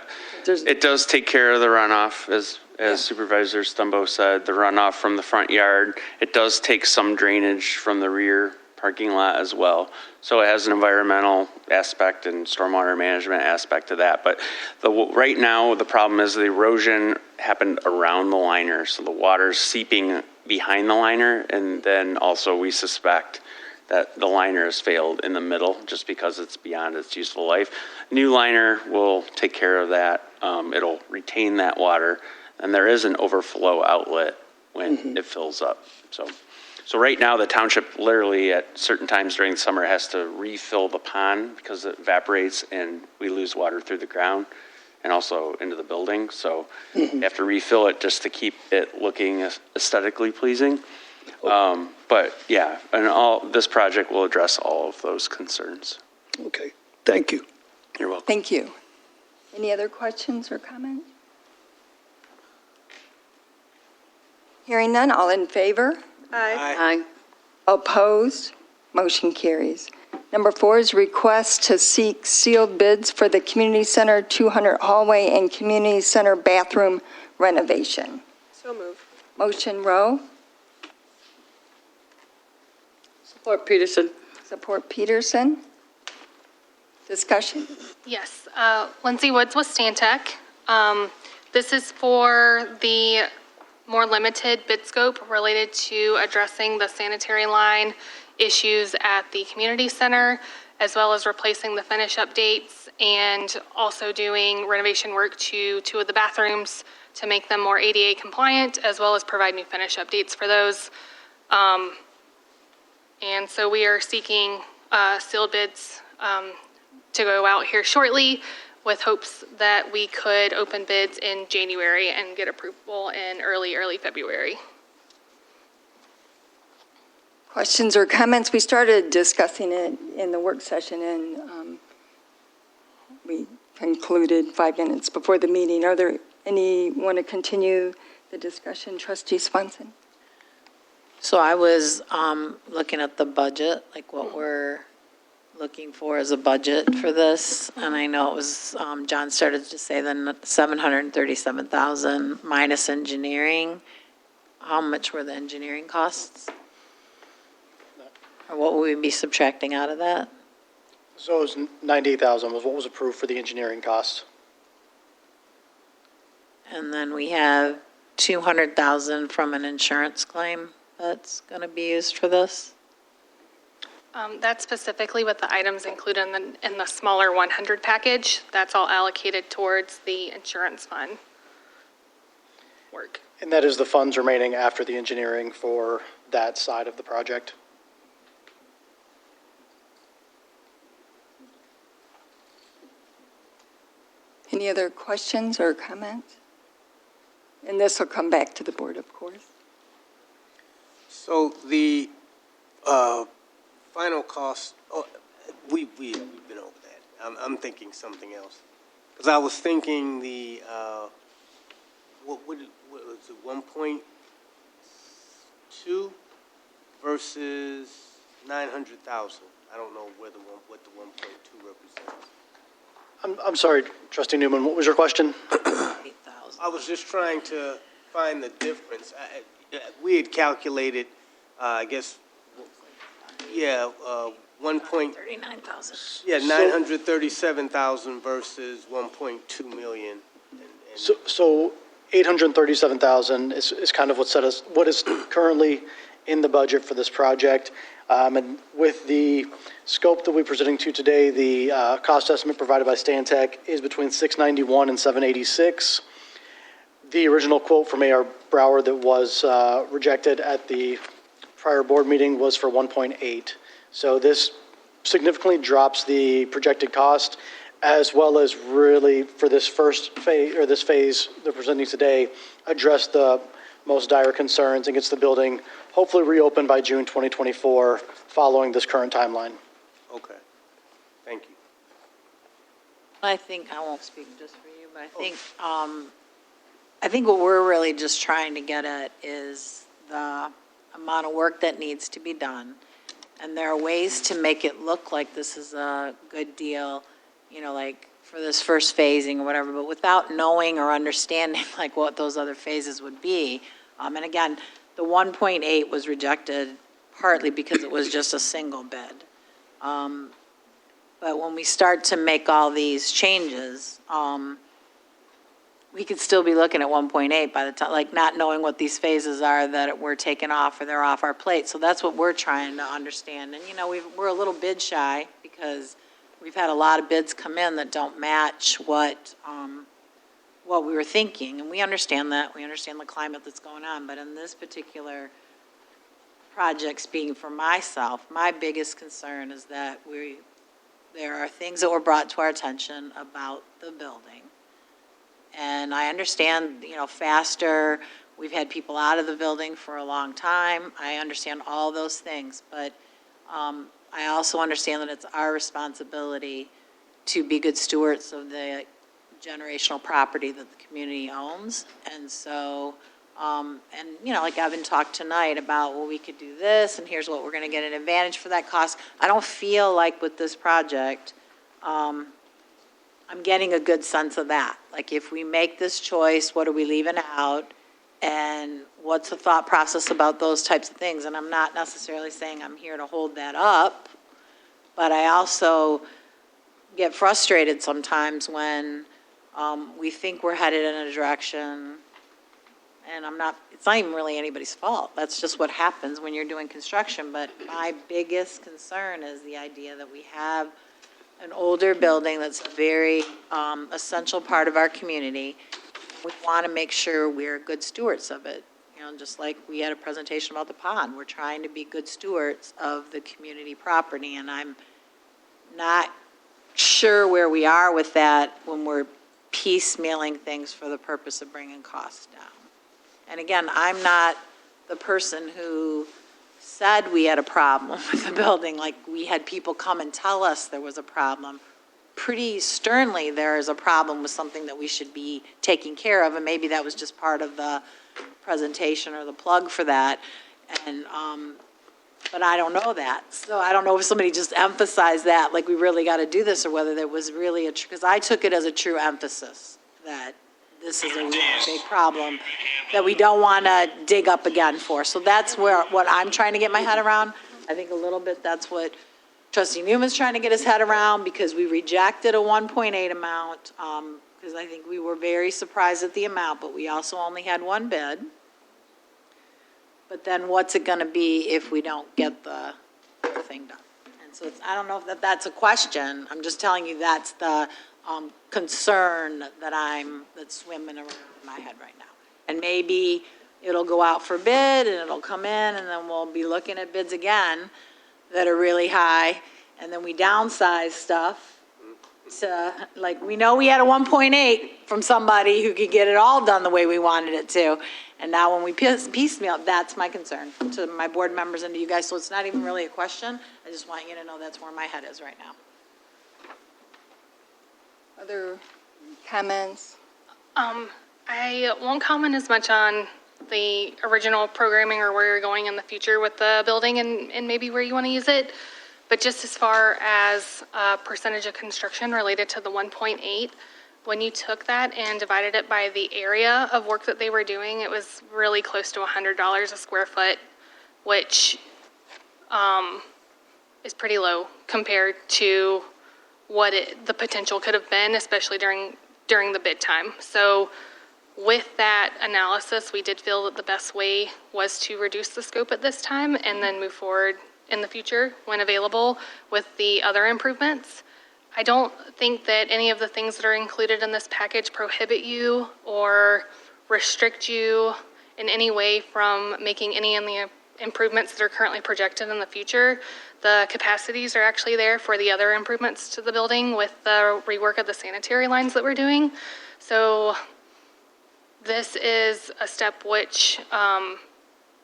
it does take care of the runoff, as Supervisor Stumbo said, the runoff from the front yard. It does take some drainage from the rear parking lot as well. So it has an environmental aspect and stormwater management aspect to that. But right now, the problem is the erosion happened around the liner. So the water's seeping behind the liner, and then also we suspect that the liner has failed in the middle just because it's beyond its useful life. New liner will take care of that. It'll retain that water, and there is an overflow outlet when it fills up. So right now, the township literally at certain times during the summer has to refill the pond because it evaporates and we lose water through the ground and also into the building. So you have to refill it just to keep it looking aesthetically pleasing. But yeah, and this project will address all of those concerns. Okay, thank you. You're welcome. Thank you. Any other questions or comments? Hearing none, all in favor? Aye. Aye. Opposed? Motion carries. Number 4 is request to seek sealed bids for the Community Center 200 hallway and Community Center bathroom renovation. So move. Motion Rowe, Support Peterson. support Peterson. Discussion? Yes, Lindsay Woods with Stantec. This is for the more limited bid scope related to addressing the sanitary line issues at the community center, as well as replacing the finish updates and also doing renovation work to 2 of the bathrooms to make them more ADA compliant, as well as provide new finish updates for those. And so we are seeking sealed bids to go out here shortly, with hopes that we could open bids in January and get approval in early February. Questions or comments? We started discussing it in the work session, and we concluded 5 minutes before the meeting. Are there any want to continue the discussion? Trustee Swanson? So I was looking at the budget, like what we're looking for as a budget for this, and I know it was, John started to say the 737,000 minus engineering. How much were the engineering costs? Or what would we be subtracting out of that? So it was 98,000 was what was approved for the engineering costs. And then we have 200,000 from an insurance claim that's going to be used for this? That's specifically what the items included in the smaller 100 package. That's all allocated towards the insurance fund work. And that is the funds remaining after the engineering for that side of the project. Any other questions or comments? And this will come back to the board, of course. So the final cost, we've been over that. I'm thinking something else. Because I was thinking the, what was it, 1.2 versus 900,000? I don't know what the 1.2 represents. I'm sorry, Trustee Newman, what was your question? 8,000. I was just trying to find the difference. We had calculated, I guess, yeah, 39,000. Yeah, 937,000 versus 1.2 million. So 837,000 is kind of what is currently in the budget for this project. And with the scope that we're presenting to today, the cost estimate provided by Stantec is between 691 and 786. The original quote from A.R. Brower that was rejected at the prior board meeting was for 1.8. So this significantly drops the projected cost, as well as really for this first phase, or this phase they're presenting today, address the most dire concerns and gets the building hopefully reopened by June 2024 following this current timeline. Okay, thank you. I think, I won't speak just for you, but I think what we're really just trying to get at is the amount of work that needs to be done. And there are ways to make it look like this is a good deal, you know, like for this first phasing or whatever, but without knowing or understanding like what those other phases would be. And again, the 1.8 was rejected partly because it was just a single bid. But when we start to make all these changes, we could still be looking at 1.8 by the time, like not knowing what these phases are that we're taking off or they're off our plate. So that's what we're trying to understand. And, you know, we're a little bid shy because we've had a lot of bids come in that don't match what we were thinking. And we understand that. We understand the climate that's going on. But in this particular project, speaking for myself, my biggest concern is that there are things that were brought to our attention about the building. And I understand, you know, faster, we've had people out of the building for a long time. I understand all those things, but I also understand that it's our responsibility to be good stewards of the generational property that the community owns. And so, and, you know, like Evan talked tonight about, well, we could do this, and here's what we're going to get an advantage for that cost. I don't feel like with this project, I'm getting a good sense of that. Like, if we make this choice, what are we leaving out? And what's the thought process about those types of things? And I'm not necessarily saying I'm here to hold that up, but I also get frustrated sometimes when we think we're headed in a direction, and it's not even really anybody's fault. That's just what happens when you're doing construction. But my biggest concern is the idea that we have an older building that's a very essential part of our community. We want to make sure we're good stewards of it. You know, just like we had a presentation about the pond, we're trying to be good stewards of the community property, and I'm not sure where we are with that when we're piecemealing things for the purpose of bringing costs down. And again, I'm not the person who said we had a problem with the building, like we had people come and tell us there was a problem, pretty sternly there is a problem with something that we should be taking care of, and maybe that was just part of the presentation or the plug for that. And, but I don't know that. So I don't know if somebody just emphasized that, like we really got to do this, or whether there was really a, because I took it as a true emphasis that this is a really big problem that we don't want to dig up again for. So that's what I'm trying to get my head around. I think a little bit that's what Trustee Newman's trying to get his head around, because we rejected a 1.8 amount, because I think we were very surprised at the amount, but we also only had one bid. But then what's it going to be if we don't get the whole thing done? And so it's, I don't know if that's a question. I'm just telling you that's the concern that's swimming around in my head right now. And maybe it'll go out for bid and it'll come in, and then we'll be looking at bids again that are really high, and then we downsize stuff to, like, we know we had a 1.8 from somebody who could get it all done the way we wanted it to. And now when we piecemeal, that's my concern to my board members and to you guys. So it's not even really a question. I just want you to know that's where my head is right now. Other comments? I won't comment as much on the original programming or where you're going in the future with the building and maybe where you want to use it. But just as far as percentage of construction related to the 1.8, when you took that and divided it by the area of work that they were doing, it was really close to $100 a square foot, which is pretty low compared to what the potential could have been, especially during the bid time. So with that analysis, we did feel that the best way was to reduce the scope at this time and then move forward in the future when available with the other improvements. I don't think that any of the things that are included in this package prohibit you or restrict you in any way from making any of the improvements that are currently projected in the future. The capacities are actually there for the other improvements to the building with the rework of the sanitary lines that we're doing. So this is a step which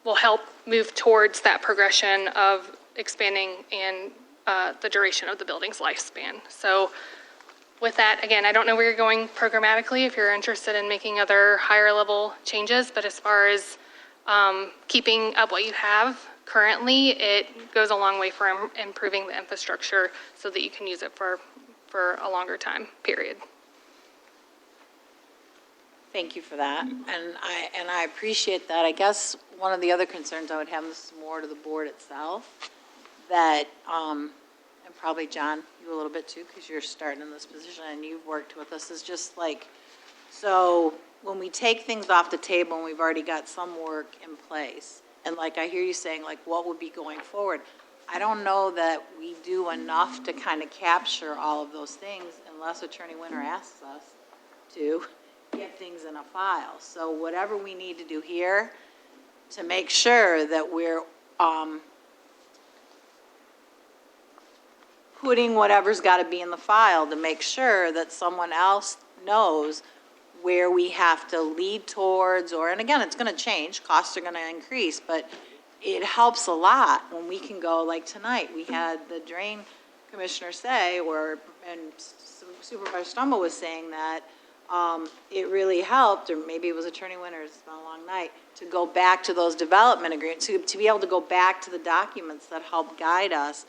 will help move towards that progression of expanding and the duration of the building's lifespan. So with that, again, I don't know where you're going programmatically if you're interested in making other higher level changes, but as far as keeping up what you have currently, it goes a long way for improving the infrastructure so that you can use it for a longer time period. Thank you for that, and I appreciate that. I guess one of the other concerns I would have, this is more to the board itself, that, and probably John, you a little bit too, because you're starting in this position and you've worked with us, is just like, so when we take things off the table and we've already got some work in place, and like I hear you saying, like, what would be going forward? I don't know that we do enough to kind of capture all of those things unless Attorney Winter asks us to get things in a file. So whatever we need to do here to make sure that we're putting whatever's got to be in the file to make sure that someone else knows where we have to lead towards, or, and again, it's going to change, costs are going to increase, but it helps a lot when we can go, like tonight, we had the drain commissioner say, and Supervisor Stumble was saying that it really helped, or maybe it was Attorney Winter, it's been a long night, to go back to those development agreements, to be able to go back to the documents that help guide us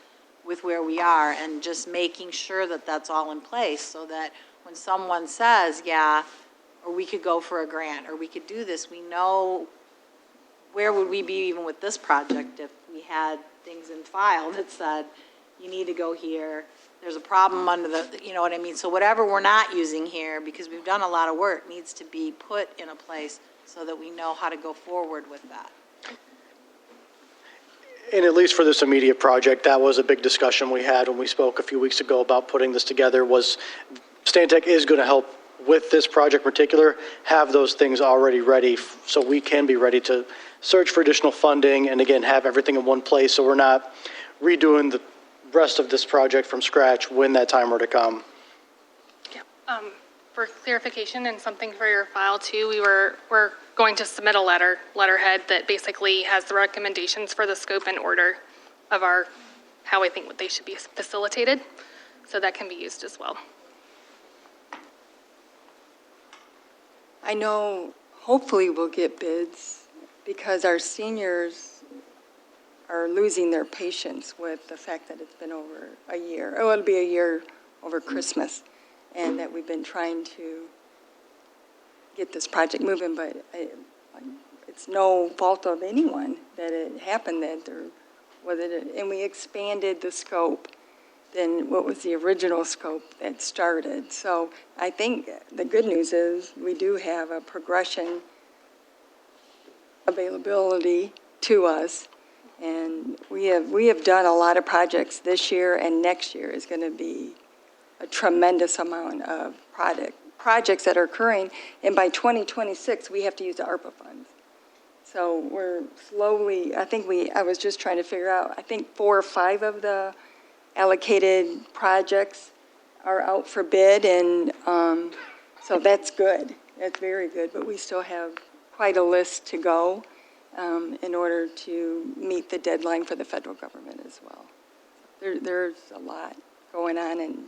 with where we are, and just making sure that that's all in place, so that when someone says, yeah, or we could go for a grant, or we could do this, we know where would we be even with this project if we had things in file that said, you need to go here, there's a problem under the, you know what I mean? So whatever we're not using here, because we've done a lot of work, needs to be put in a place so that we know how to go forward with that. And at least for this immediate project, that was a big discussion we had when we spoke a few weeks ago about putting this together, was Stantec is going to help with this project in particular, have those things already ready so we can be ready to search for additional funding and again, have everything in one place so we're not redoing the rest of this project from scratch when that time were to come. Yeah. for clarification and something for your file too, we're going to submit a letterhead that basically has the recommendations for the scope and order of how I think what they should be facilitated. So that can be used as well. I know, hopefully we'll get bids because our seniors are losing their patience with the fact that it's been over a year. Oh, it'll be a year over Christmas, and that we've been trying to get this project moving, but it's no fault of anyone that it happened, that there was it, and we expanded the scope than what was the original scope that started. So I think the good news is we do have a progression availability to us, and we have done a lot of projects this year, and next year is going to be a tremendous amount of projects that are occurring, and by 2026 we have to use the ARPA funds. So we're slowly, I was just trying to figure out, I think 4 or 5 of the allocated projects are out for bid, and so that's good. That's very good, but we still have quite a list to go in order to meet the deadline for the federal government as well. There's a lot going on, and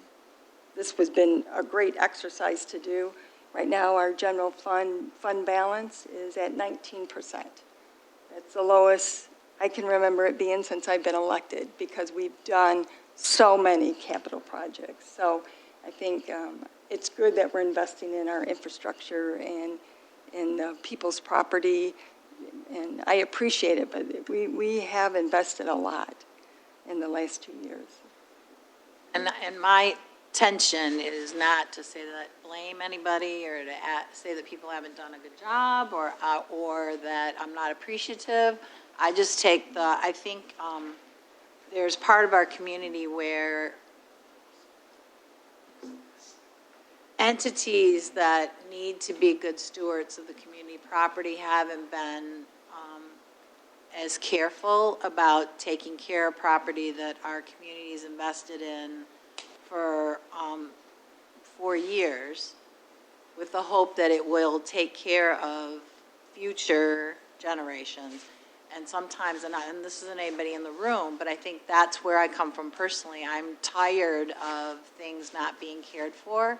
this has been a great exercise to do. Right now, our general fund balance is at 19%. That's the lowest I can remember it being since I've been elected, because we've done so many capital projects. So I think it's good that we're investing in our infrastructure and in the people's property, and I appreciate it, but we have invested a lot in the last 2 years. And my tension is not to say that blame anybody or to say that people haven't done a good job or that I'm not appreciative. I just take I think there's part of our community where entities that need to be good stewards of the community property haven't been as careful about taking care of property that our community's invested in for 4 years, with the hope that it will take care of future generations. And sometimes, and this isn't anybody in the room, but I think that's where I come from personally. I'm tired of things not being cared for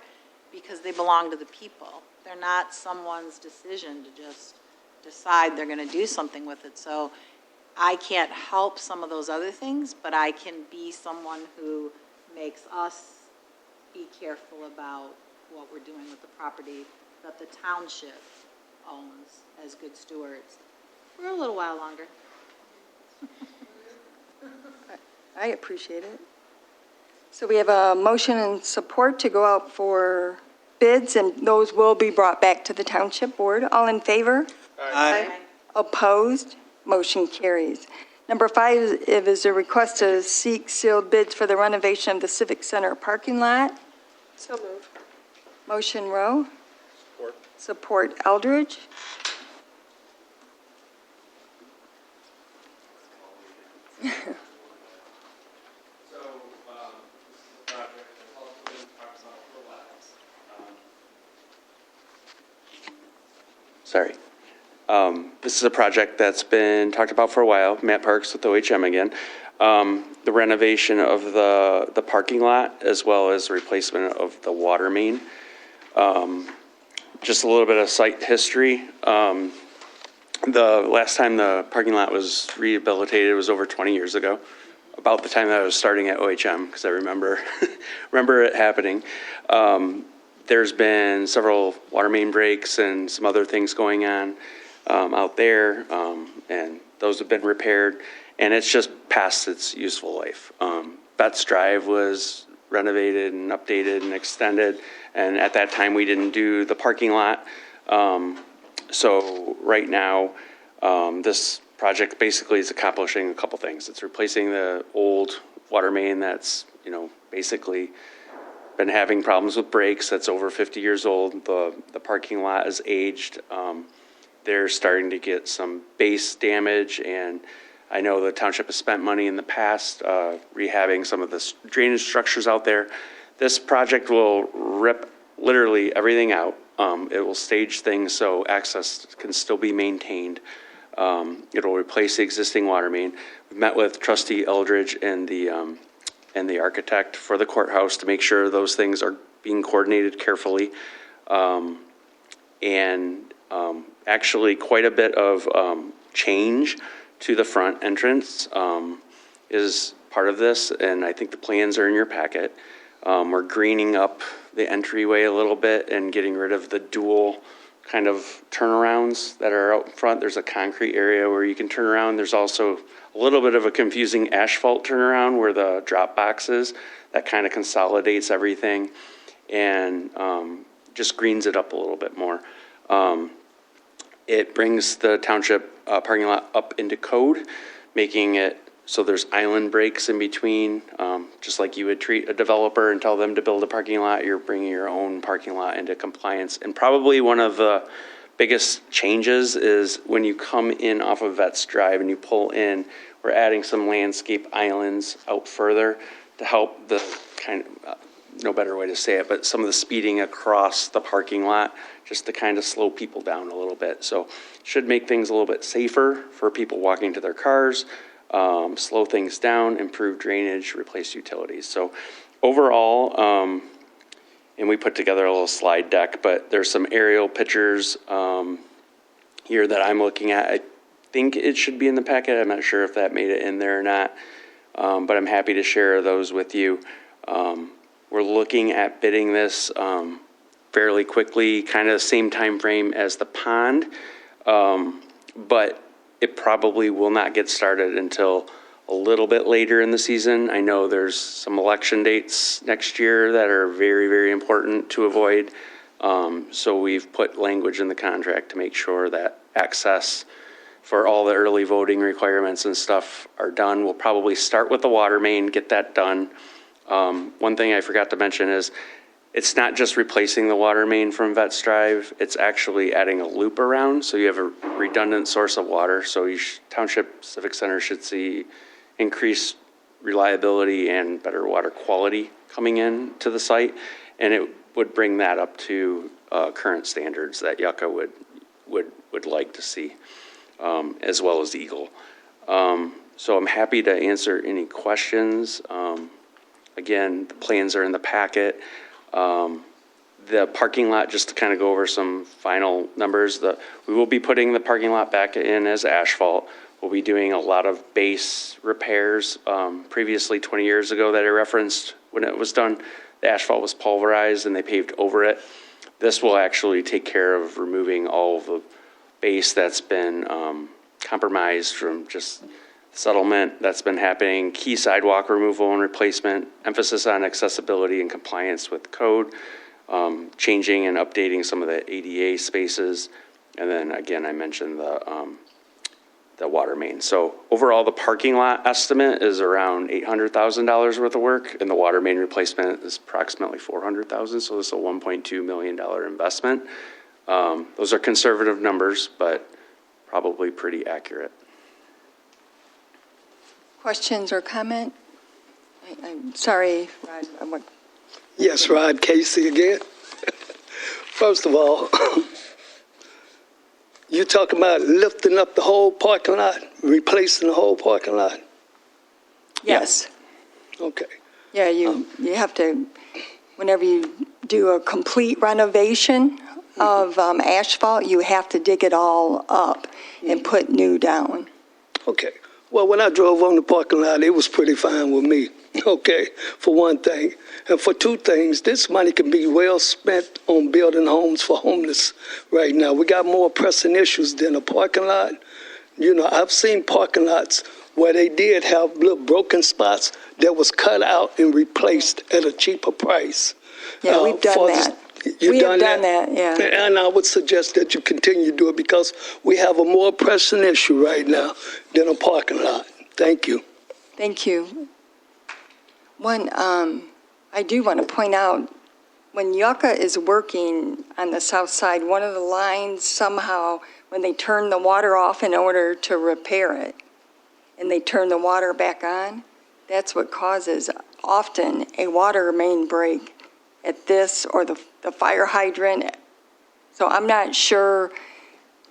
because they belong to the people. They're not someone's decision to just decide they're going to do something with it. So I can't help some of those other things, but I can be someone who makes us be careful about what we're doing with the property that the township owns as good stewards for a little while longer. I appreciate it. So we have a motion and support to go out for bids, and those will be brought back to the township board. All in favor? Aye. Opposed? Motion carries. Number 5 is a request to seek sealed bids for the renovation of the Civic Center parking lot. So moved. Motion Rowe. Support. Support Eldridge. Sorry. This is a project that's been talked about for a while, Matt Parks with OHM again. The renovation of the parking lot, as well as the replacement of the water main. Just a little bit of site history. The last time the parking lot was rehabilitated was over 20 years ago, about the time that I was starting at OHM, because I remember it happening. There's been several water main breaks and some other things going on out there, and those have been repaired, and it's just past its useful life. Betts Drive was renovated and updated and extended, and at that time we didn't do the parking lot. So right now, this project basically is accomplishing a couple things. It's replacing the old water main that's, basically been having problems with breaks. That's over 50 years old. The parking lot is aged. They're starting to get some base damage, and I know the township has spent money in the past rehabbing some of the drainage structures out there. This project will literally everything out. It will stage things so access can still be maintained. It'll replace the existing water main. We met with Trustee Eldridge and the architect for the courthouse to make sure those things are being coordinated carefully. Actually, quite a bit of change to the front entrance is part of this, and I think the plans are in your packet. We're greening up the entryway a little bit and getting rid of the dual kind of turnarounds that are out front. There's a concrete area where you can turn around. There's also a little bit of a confusing asphalt turnaround where the drop box is. That kind of consolidates everything and just greens it up a little bit more. It brings the township parking lot up into code, making it so there's island breaks in between. Just like you would treat a developer and tell them to build a parking lot, you're bringing your own parking lot into compliance. And probably one of the biggest changes is when you come in off of Vets Drive and you pull in, we're adding some landscape islands out further to help the kind of, no better way to say it, but some of the speeding across the parking lot, just to kind of slow people down a little bit. So should make things a little bit safer for people walking to their cars, slow things down, improve drainage, replace utilities. So overall, and we put together a little slide deck, but there's some aerial pictures here that I'm looking at. I think it should be in the packet. I'm not sure if that made it in there or not, but I'm happy to share those with you. We're looking at bidding this fairly quickly, kind of the same time frame as the pond, but it probably will not get started until a little bit later in the season. I know there's some election dates next year that are very, very important to avoid. So we've put language in the contract to make sure that access for all the early voting requirements and stuff are done. We'll probably start with the water main, get that done. One thing I forgot to mention is it's not just replacing the water main from Vets Drive, it's actually adding a loop around, so you have a redundant source of water. So Township Civic Center should see increased reliability and better water quality coming in to the site, and it would bring that up to current standards that Yucca would like to see, as well as Eagle. So I'm happy to answer any questions. Again, the plans are in the packet. The parking lot, just to kind of go over some final numbers, we will be putting the parking lot back in as asphalt. We'll be doing a lot of base repairs. Previously, 20 years ago that I referenced, when it was done, the asphalt was pulverized and they paved over it. This will actually take care of removing all of the base that's been compromised from just settlement that's been happening, key sidewalk removal and replacement, emphasis on accessibility and compliance with code, changing and updating some of the ADA spaces, and then again, I mentioned the water main. So overall, the parking lot estimate is around $800,000 worth of work, and the water main replacement is approximately $400,000. So this is a $1.2 million investment. Those are conservative numbers, but probably pretty accurate. Questions or comment? I'm sorry, Rod. Yes, Rod Casey again. First of all, you talking about lifting up the whole parking lot, replacing the whole parking lot? Yes. Okay. Yeah, you have to, whenever you do a complete renovation of asphalt, you have to dig it all up and put new down. Okay. Well, when I drove on the parking lot, it was pretty fine with me, okay, for one thing. And for two things, this money can be well spent on building homes for homeless right now. We got more pressing issues than a parking lot. You know, I've seen parking lots where they did have little broken spots that was cut out and replaced at a cheaper price. Yeah, we've done that. We have done that, yeah. And I would suggest that you continue to do it because we have a more pressing issue right now than a parking lot. Thank you. Thank you. One, I do want to point out, when Yucca is working on the south side, one of the lines somehow, when they turn the water off in order to repair it, and they turn the water back on, that's what causes often a water main break at this or the fire hydrant. So I'm not sure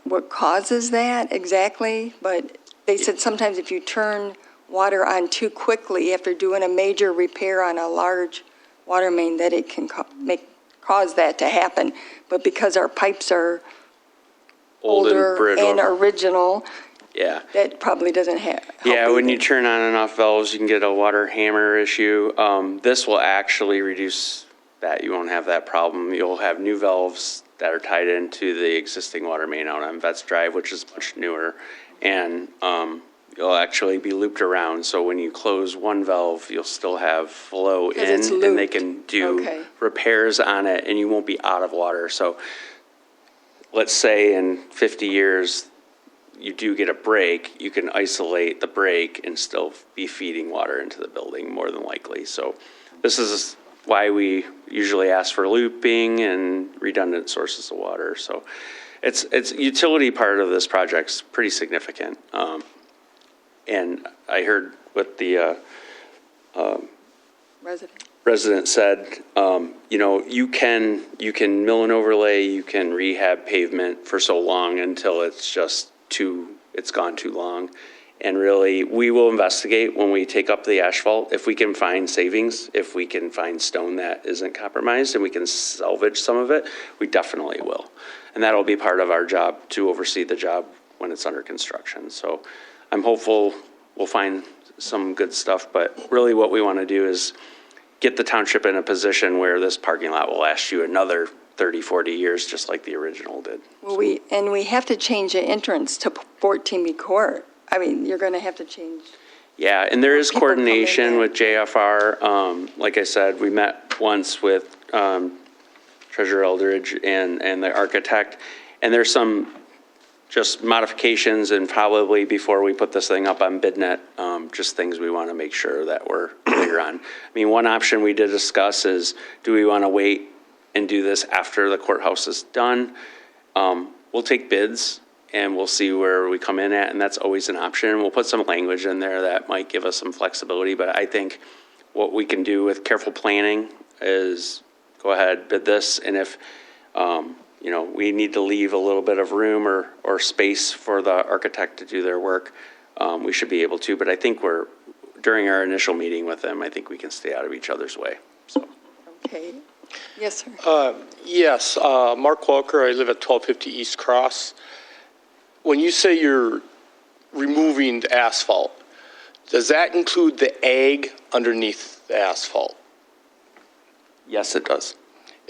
what causes that exactly, but they said sometimes if you turn water on too quickly after doing a major repair on a large water main, that it can cause that to happen. But because our pipes are Old and older brittle. and original, Yeah. that probably doesn't help. Yeah, when either. you turn on and off valves, you can get a water hammer issue. This will actually reduce that. You won't have that problem. You'll have new valves that are tied into the existing water main out on Vets Drive, which is much newer. And you'll actually be looped around. So when you close one valve, you'll still have flow 'Cause in, it's and they looped. can do Okay. repairs on it, and you won't be out of water. So let's say in 50 years, you do get a break, you can isolate the break and still be feeding water into the building more than likely. So this is why we usually ask for looping and redundant sources of water. So it's utility part of this project's pretty significant. And I heard what the Resident. resident said, you can mill and overlay, you can rehab pavement for so long until it's gone too long. And really, we will investigate when we take up the asphalt, if we can find savings, if we can find stone that isn't compromised and we can salvage some of it, we definitely will. And that'll be part of our job to oversee the job when it's under construction. So I'm hopeful we'll find some good stuff, but really what we want to do is get the township in a position where this parking lot will last you another 30, 40 years, just like the original did. Well, we have to change the entrance to 14B Court. I mean, you're going to have to change. Yeah, and there is People come in coordination there. with JFR. Like I said, we met once with Treasurer Eldridge and the architect, and there's some just modifications, and probably before we put this thing up on BidNet, just things we want to make sure that we're clear on. I mean, one option we did discuss is, do we want to wait and do this after the courthouse is done? We'll take bids and we'll see where we come in at, and that's always an option. We'll put some language in there that might give us some flexibility, but I think what we can do with careful planning is go ahead, bid this, and if we need to leave a little bit of room or space for the architect to do their work, we should be able to. But I think during our initial meeting with them, I think we can stay out of each other's way. So. Okay. Yes, sir. Yes, Mark Walker, I live at 1250 East Cross. When you say you're removing the asphalt, does that include the ag underneath the asphalt? Yes, it does.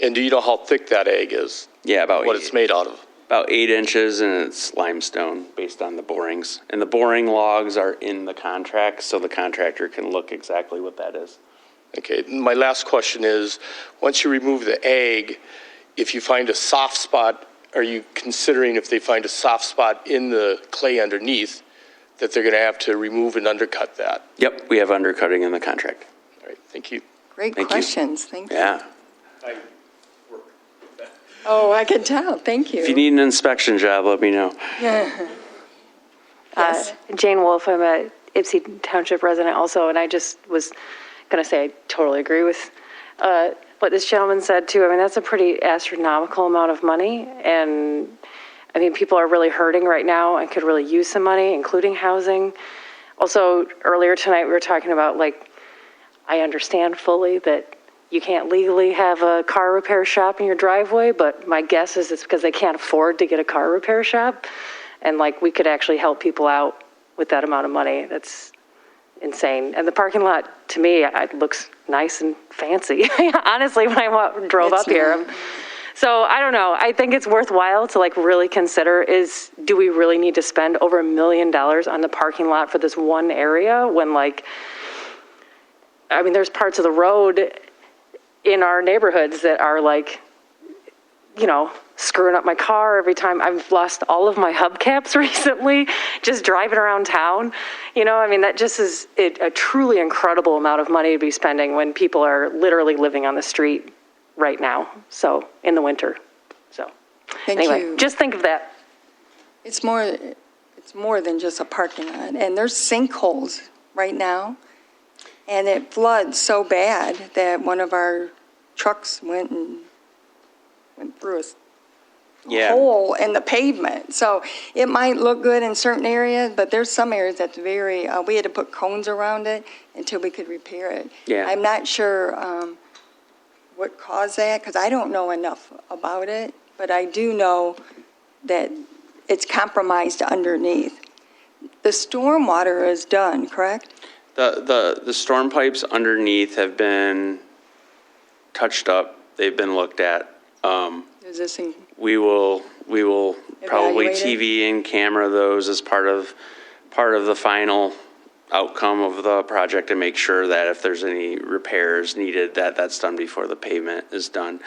And do you know how thick that ag is? Yeah, about What it's made out of? About 8 inches, and it's limestone based on the borings. And the boring logs are in the contract, so the contractor can look exactly what that is. Okay, my last question is, once you remove the ag, if you find a soft spot, are you considering if they find a soft spot in the clay underneath, that they're going to have to remove and undercut that? Yep, we have undercutting in the contract. All right, thank you. Great Thank you. questions. Thank you. Yeah. Oh, I can tell. Thank you. If you need an inspection job, let me know. Yeah. Yes. Jane Wolf, I'm a Ypsi Township resident also, and I just was going to say I totally agree with what this gentleman said too. I mean, that's a pretty astronomical amount of money, and I mean, people are really hurting right now and could really use some money, including housing. Also, earlier tonight we were talking about, like, I understand fully that you can't legally have a car repair shop in your driveway, but my guess is it's because they can't afford to get a car repair shop. And like, we could actually help people out with that amount of money. That's insane. And the parking lot, to me, it looks nice and fancy. Honestly, when I drove up here. So I don't know. I think it's worthwhile to like really consider do we really need to spend over $1 million on the parking lot for this one area when, like, I mean, there's parts of the road in our neighborhoods that are like, screwing up my car every time. I've lost all of my hubcaps recently just driving around town. I mean, that just is a truly incredible amount of money to be spending when people are literally living on the street right now. So in the winter. So Thank anyway, you. just think of that. It's more than just a parking lot. And there's sinkholes right now. And it floods so bad that one of our trucks went through a Yeah. hole in the pavement. So it might look good in certain areas, but there's some areas that's very, we had to put cones around it until we could repair it. Yeah. I'm not sure what caused that, because I don't know enough about it, but I do know that it's compromised underneath. The stormwater is done, correct? The storm pipes underneath have been touched up. They've been looked at. Is this in, We will probably Evaluate it? TV and camera those as part of the final outcome of the project, and make sure that if there's any repairs needed, that's done before the pavement is done.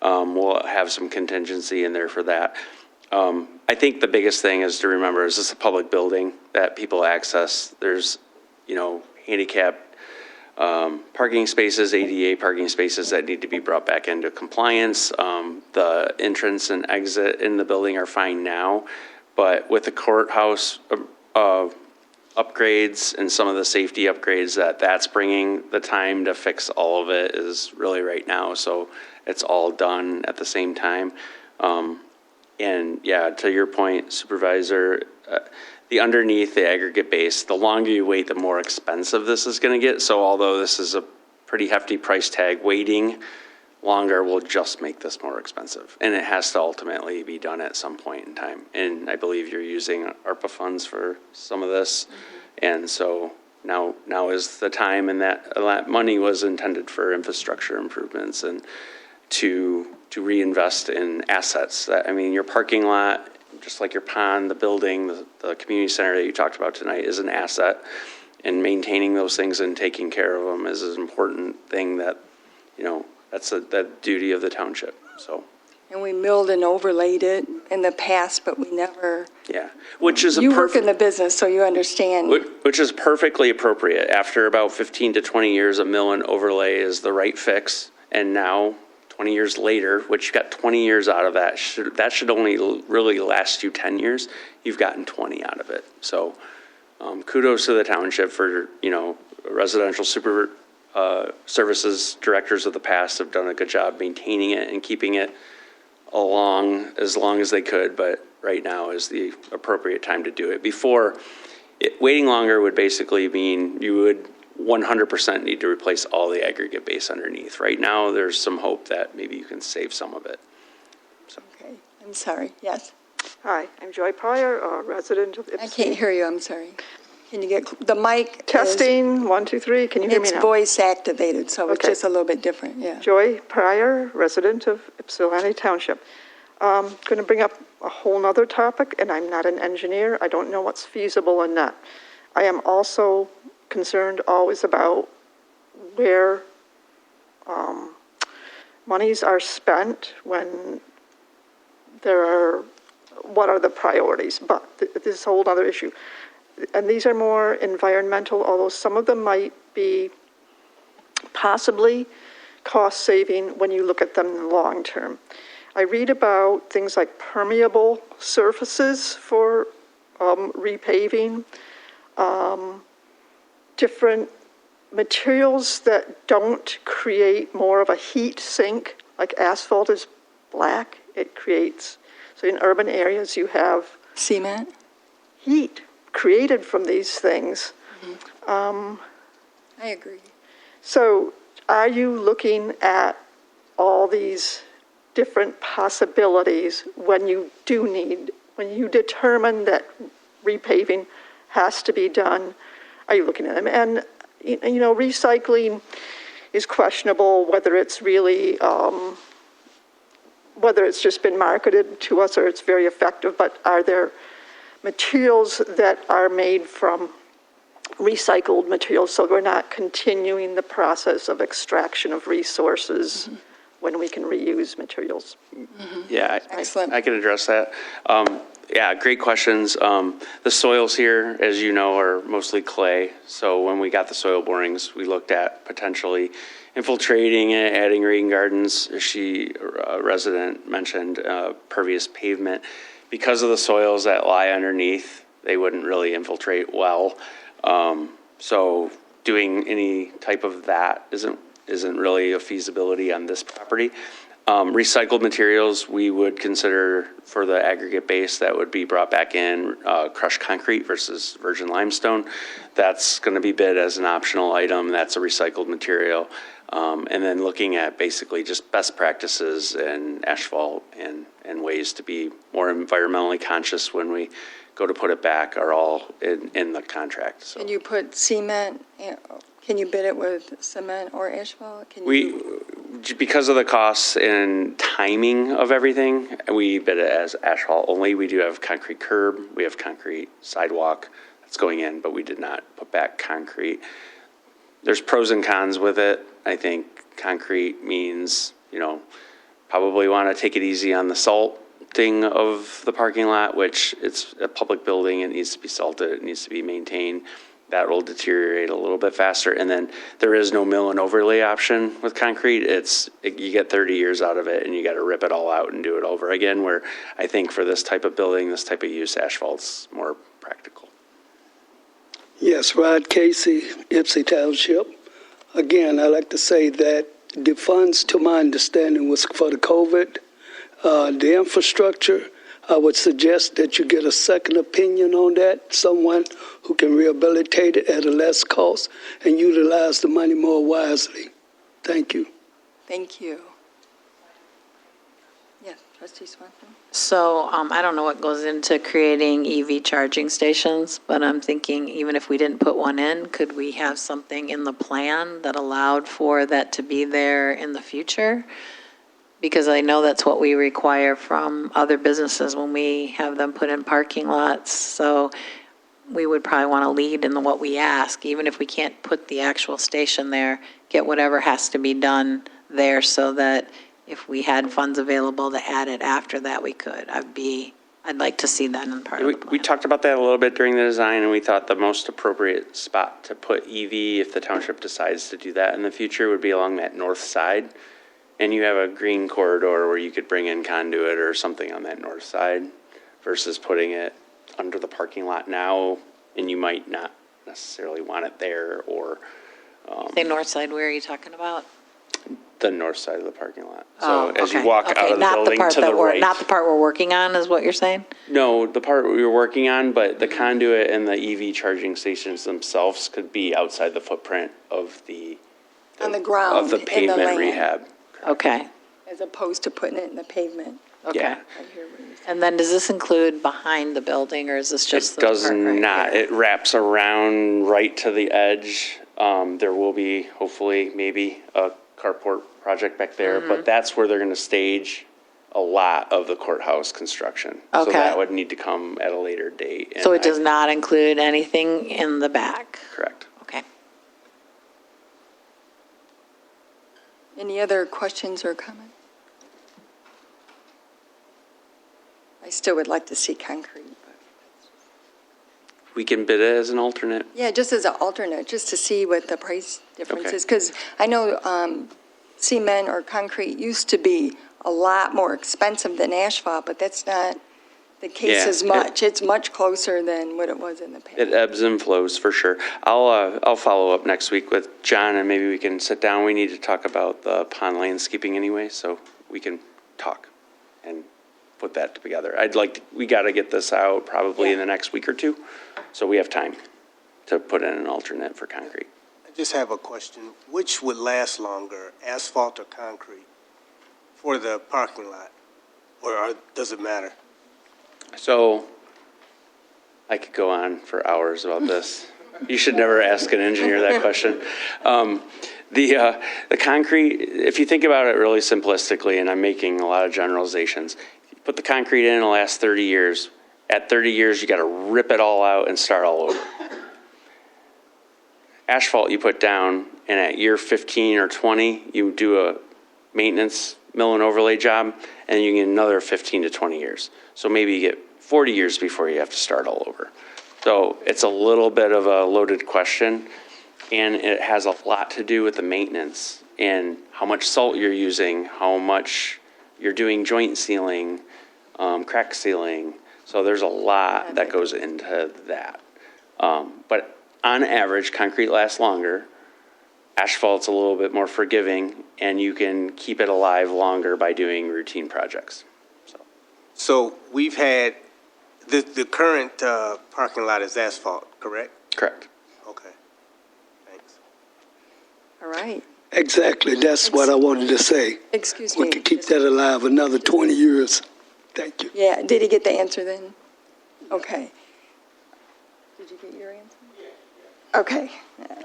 We'll have some contingency in there for that. I think the biggest thing is to remember, is this a public building that people access? There's, handicap parking spaces, ADA parking spaces that need to be brought back into compliance. The entrance and exit in the building are fine now, but with the courthouse upgrades and some of the safety upgrades that's bringing, the time to fix all of it is really right now. So it's all done at the same time. And yeah, to your point, Supervisor, the underneath, the aggregate base, the longer you wait, the more expensive this is going to get. So although this is a pretty hefty price tag, waiting longer will just make this more expensive. And it has to ultimately be done at some point in time. And I believe you're using ARPA funds for some of this. And so now is the time, and that money was intended for infrastructure improvements and to reinvest in assets. Your parking lot, just like your pond, the building, the community center that you talked about tonight is an asset, and maintaining those things and taking care of them is an important thing that, that's the duty of the township, so. and we milled and overlaid it in the past, but we never, Yeah, which is you work in the business, so you understand. Which is perfectly appropriate. After about 15 to 20 years, a mill and overlay is the right fix, and now, 20 years later, which you got 20 years out of that should only really last you 10 years. You've gotten 20 out of it. So kudos to the township for, residential services directors of the past have done a good job maintaining it and keeping it along as long as they could. But right now is the appropriate time to do it. Waiting longer would basically mean you would 100% need to replace all the aggregate base underneath. Right now, there's some hope that maybe you can save some of it. So. Okay, I'm sorry, yes. Hi, I'm Joy Pryor, a resident of I can't hear you, I'm sorry. Can you get, the mic Testing, 1, 2, 3, can you hear me It's now? voice activated, so it's Okay. just a little bit different, yeah. Joy Pryor, resident of Ypsilanti Township. Going to bring up a whole nother topic, and I'm not an engineer. I don't know what's feasible and not. I am also concerned always about where monies are spent when what are the priorities? But this is a whole other issue. And these are more environmental, although some of them might be possibly cost-saving when you look at them in the long term. I read about things like permeable surfaces for repaving, different materials that don't create more of a heat sink, like asphalt is black, it creates, so in urban areas you have Cement? heat created from these things. I agree. So are you looking at all these different possibilities when you determine that repaving has to be done? Are you looking at them? And, recycling is questionable, whether it's really, whether it's just been marketed to us or it's very effective, but are there materials that are made from recycled materials so we're not continuing the process of extraction of resources when we can reuse materials? Yeah, Excellent. I can address that. Yeah, great questions. The soils here, as you know, are mostly clay. So when we got the soil borings, we looked at potentially infiltrating it, adding rain gardens. A resident mentioned pervious pavement. Because of the soils that lie underneath, they wouldn't really infiltrate well. So doing any type of that isn't isn't really a feasibility on this property. Recycled materials, we would consider for the aggregate base that would be brought back in, crushed concrete versus virgin limestone. That's going to be bid as an optional item. That's a recycled material. And then looking at basically just best practices in asphalt and ways to be more environmentally conscious when we go to put it back are all in the contract. So Can you put cement, can you bid it with cement or asphalt? Can you? because of the costs and timing of everything, we bid it as asphalt only. We do have concrete curb, we have concrete sidewalk that's going in, but we did not put back concrete. There's pros and cons with it. I think concrete means, probably want to take it easy on the salting of the parking lot, which it's a public building. It needs to be salted. It needs to be maintained. That will deteriorate a little bit faster. And then there is no mill and overlay option with concrete. You get 30 years out of it and you got to rip it all out and do it over again, where I think for this type of building, this type of use, asphalt's more practical. Yes, Rod Casey, Ypsi Township. Again, I'd like to say that the funds, to my understanding, was for the COVID. The infrastructure, I would suggest that you get a second opinion on that, someone who can rehabilitate it at a less cost and utilize the money more wisely. Thank you. Thank you. Yes, trustee Swanson? So I don't know what goes into creating EV charging stations, but I'm thinking even if we didn't put one in, could we have something in the plan that allowed for that to be there in the future? Because I know that's what we require from other businesses when we have them put in parking lots. So we would probably want to lead in what we ask, even if we can't put the actual station there, get whatever has to be done there so that if we had funds available to add it after that, we could. I'd like to see that in part of the plan. We talked about that a little bit during the design, and we thought the most appropriate spot to put EV, if the township decides to do that in the future, would be along that north side. And you have a green corridor where you could bring in conduit or something on that north side versus putting it under the parking lot now, and you might not necessarily want it there or. Say north side, where are you talking about? The north side of the parking lot. So as you Okay, walk okay, out of the not building part to the that we're- right. Not the part we're working on, is what you're saying? No, the part we were working on, but the conduit and the EV charging stations themselves could be outside the footprint of the. On the ground, Of the in the pavement land. rehab. Okay, As opposed to putting it in the pavement. okay. Yeah. I hear what you're saying. And then does this include behind the building, or is this just It the does part right not. here? It wraps around right to the edge. There will be, hopefully, maybe a carport project back there, Mm-hmm. but that's where they're going to stage a lot of the courthouse construction. So Okay. that would need to come at a later date. So and it does I- not include anything in the back? Correct. Okay. Any other questions or comments? I still would like to see concrete, but, We can bid it as an alternate. yeah, just as an alternate, just to see what the price difference is. Because I know cement or concrete used to be a lot more expensive than asphalt, but that's not the case Yeah, as much. It's much closer than what it was in the past. It ebbs and flows for sure. I'll follow up next week with John and maybe we can sit down. We need to talk about the pond landscaping anyway, so we can talk and put that together. We got to get this out probably in the next week or two, so we have time to put in an alternate for concrete. I just have a question. Which would last longer, asphalt or concrete, for the parking lot? Or does it matter? So I could go on for hours about this. You should never ask an engineer that question. The concrete, if you think about it really simplistically, and I'm making a lot of generalizations, if you put the concrete in, it'll last 30 years. At 30 years, you got to rip it all out and start all over. Asphalt you put down, and at year 15 or 20, you do a maintenance mill and overlay job, and you get another 15 to 20 years. So maybe you get 40 years before you have to start all over. So it's a little bit of a loaded question, and it has a lot to do with the maintenance and how much salt you're using, how much you're doing joint sealing, crack sealing. So there's a lot that goes into that. But on average, concrete lasts longer. asphalt's a little bit more forgiving, and you can keep it alive longer by doing routine projects. So we've had, the current parking lot is asphalt, correct? Correct. Okay, thanks. All right. Exactly, that's what I wanted to say. Excuse me. We could keep that alive another 20 years. Thank you. Yeah, did he get the answer then? Okay. Did you get your answer? Okay.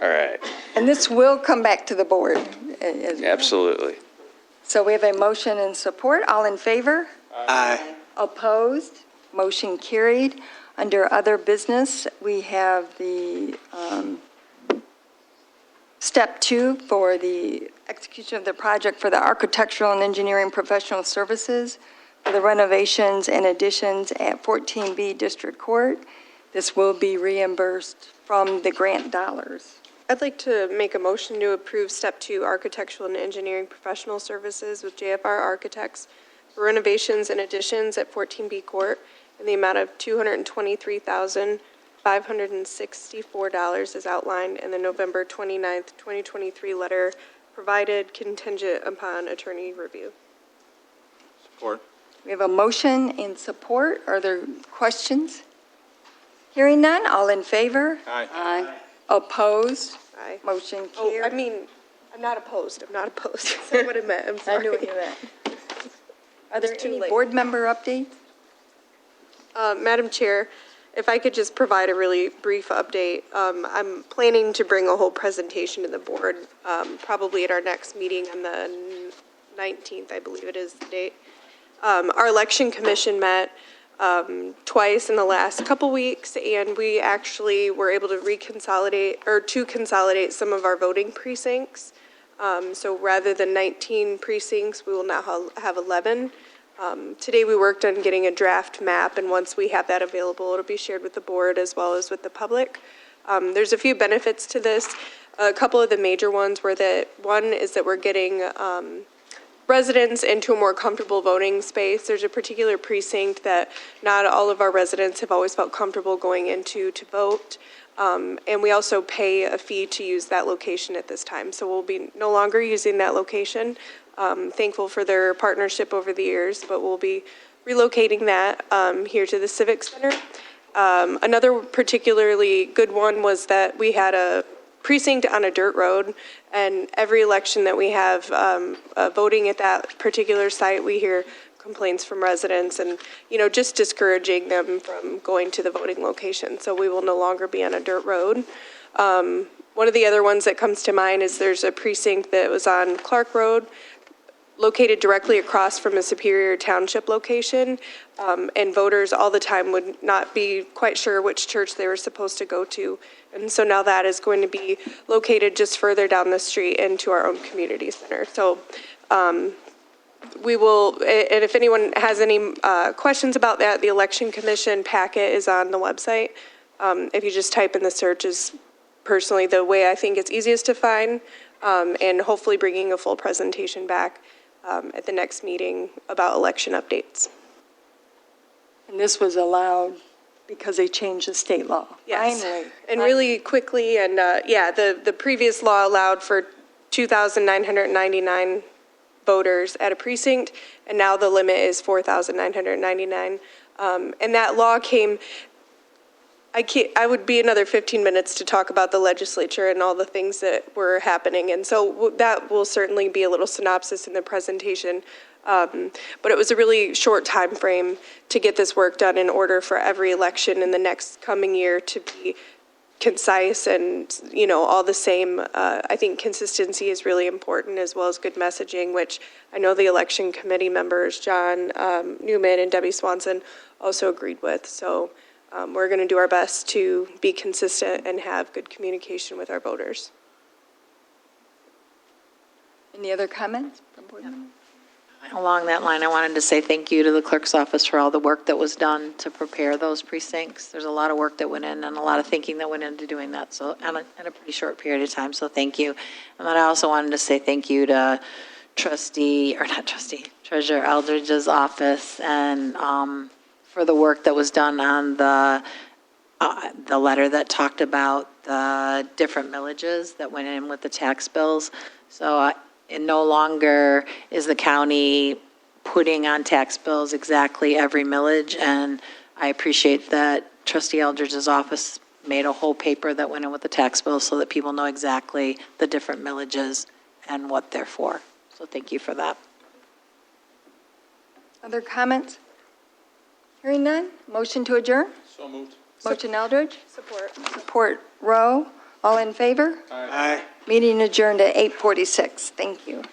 All right. And this will come back to the board. Absolutely. So we have a motion and support. All in favor? Aye. Opposed? Motion carried. Under other business, we have the step 2 for the execution of the project for the architectural and engineering professional services for the renovations and additions at 14B District Court. This will be reimbursed from the grant dollars. I'd like to make a motion to approve Step 2 Architectural and Engineering Professional Services with JFR Architects for renovations and additions at 14B Court in the amount of $223,564 as outlined in the November 29th, 2023 letter provided contingent upon attorney review. Support. We have a motion and support. Are there questions? Hearing none, all in favor? Aye. Opposed? Aye. Motion Oh, I carried. mean, I'm not opposed. That's what I meant. I'm sorry. I knew what you meant. Are there It's too any late. board member updates? Madam Chair, if I could just provide a really brief update. I'm planning to bring a whole presentation to the board, probably at our next meeting on the 19th, I believe it is the date. Our election commission met twice in the last couple weeks, and we actually were able to consolidate some of our voting precincts. So rather than 19 precincts, we will now have 11. Today we worked on getting a draft map, and once we have that available, it'll be shared with the board as well as with the public. There's a few benefits to this. A couple of the major ones were that one is that we're getting residents into a more comfortable voting space. There's a particular precinct that not all of our residents have always felt comfortable going into to vote. And we also pay a fee to use that location at this time. So we'll be no longer using that location. Thankful for their partnership over the years, but we'll be relocating that here to the Civic Center. Another particularly good one was that we had a precinct on a dirt road, and every election that we have voting at that particular site, we hear complaints from residents and, just discouraging them from going to the voting location. So we will no longer be on a dirt road. One of the other ones that comes to mind is there's a precinct that was on Clark Road, located directly across from a Superior Township location, and voters all the time would not be quite sure which church they were supposed to go to. And so now that is going to be located just further down the street into our own community center. So we will, and if anyone has any questions about that, the Election Commission packet is on the website. If you just type in the search is personally the way I think it's easiest to find, and hopefully bringing a full presentation back at the next meeting about election updates. And this was allowed because they changed the state law. Yes. Finally. And really quickly, and the previous law allowed for 2,999 voters at a precinct, and now the limit is 4,999. And that law came, I would be another 15 minutes to talk about the legislature and all the things that were happening. And so that will certainly be a little synopsis in the presentation. But it was a really short time frame to get this work done in order for every election in the next coming year to be concise and, all the same. I think consistency is really important, as well as good messaging, which I know the election committee members, John Newman and Debbie Swanson, also agreed with. So we're going to do our best to be consistent and have good communication with our voters. Any other comments from board members? Along that line, I wanted to say thank you to the clerk's office for all the work that was done to prepare those precincts. There's a lot of work that went in and a lot of thinking that went into doing that, so in a pretty short period of time, so thank you. And then I also wanted to say thank you to Treasurer Eldridge's office and for the work that was done on the the letter that talked about the different millages that went in with the tax bills. So it no longer is the county putting on tax bills exactly every millage, and I appreciate that Trustee Eldridge's office made a whole paper that went in with the tax bills so that people know exactly the different millages and what they're for. So thank you for that. Other comments? Hearing none, motion to adjourn? So moved. Motion Eldridge, Support. support Rowe. All in favor? Aye. Meeting adjourned at 8:46. Thank you.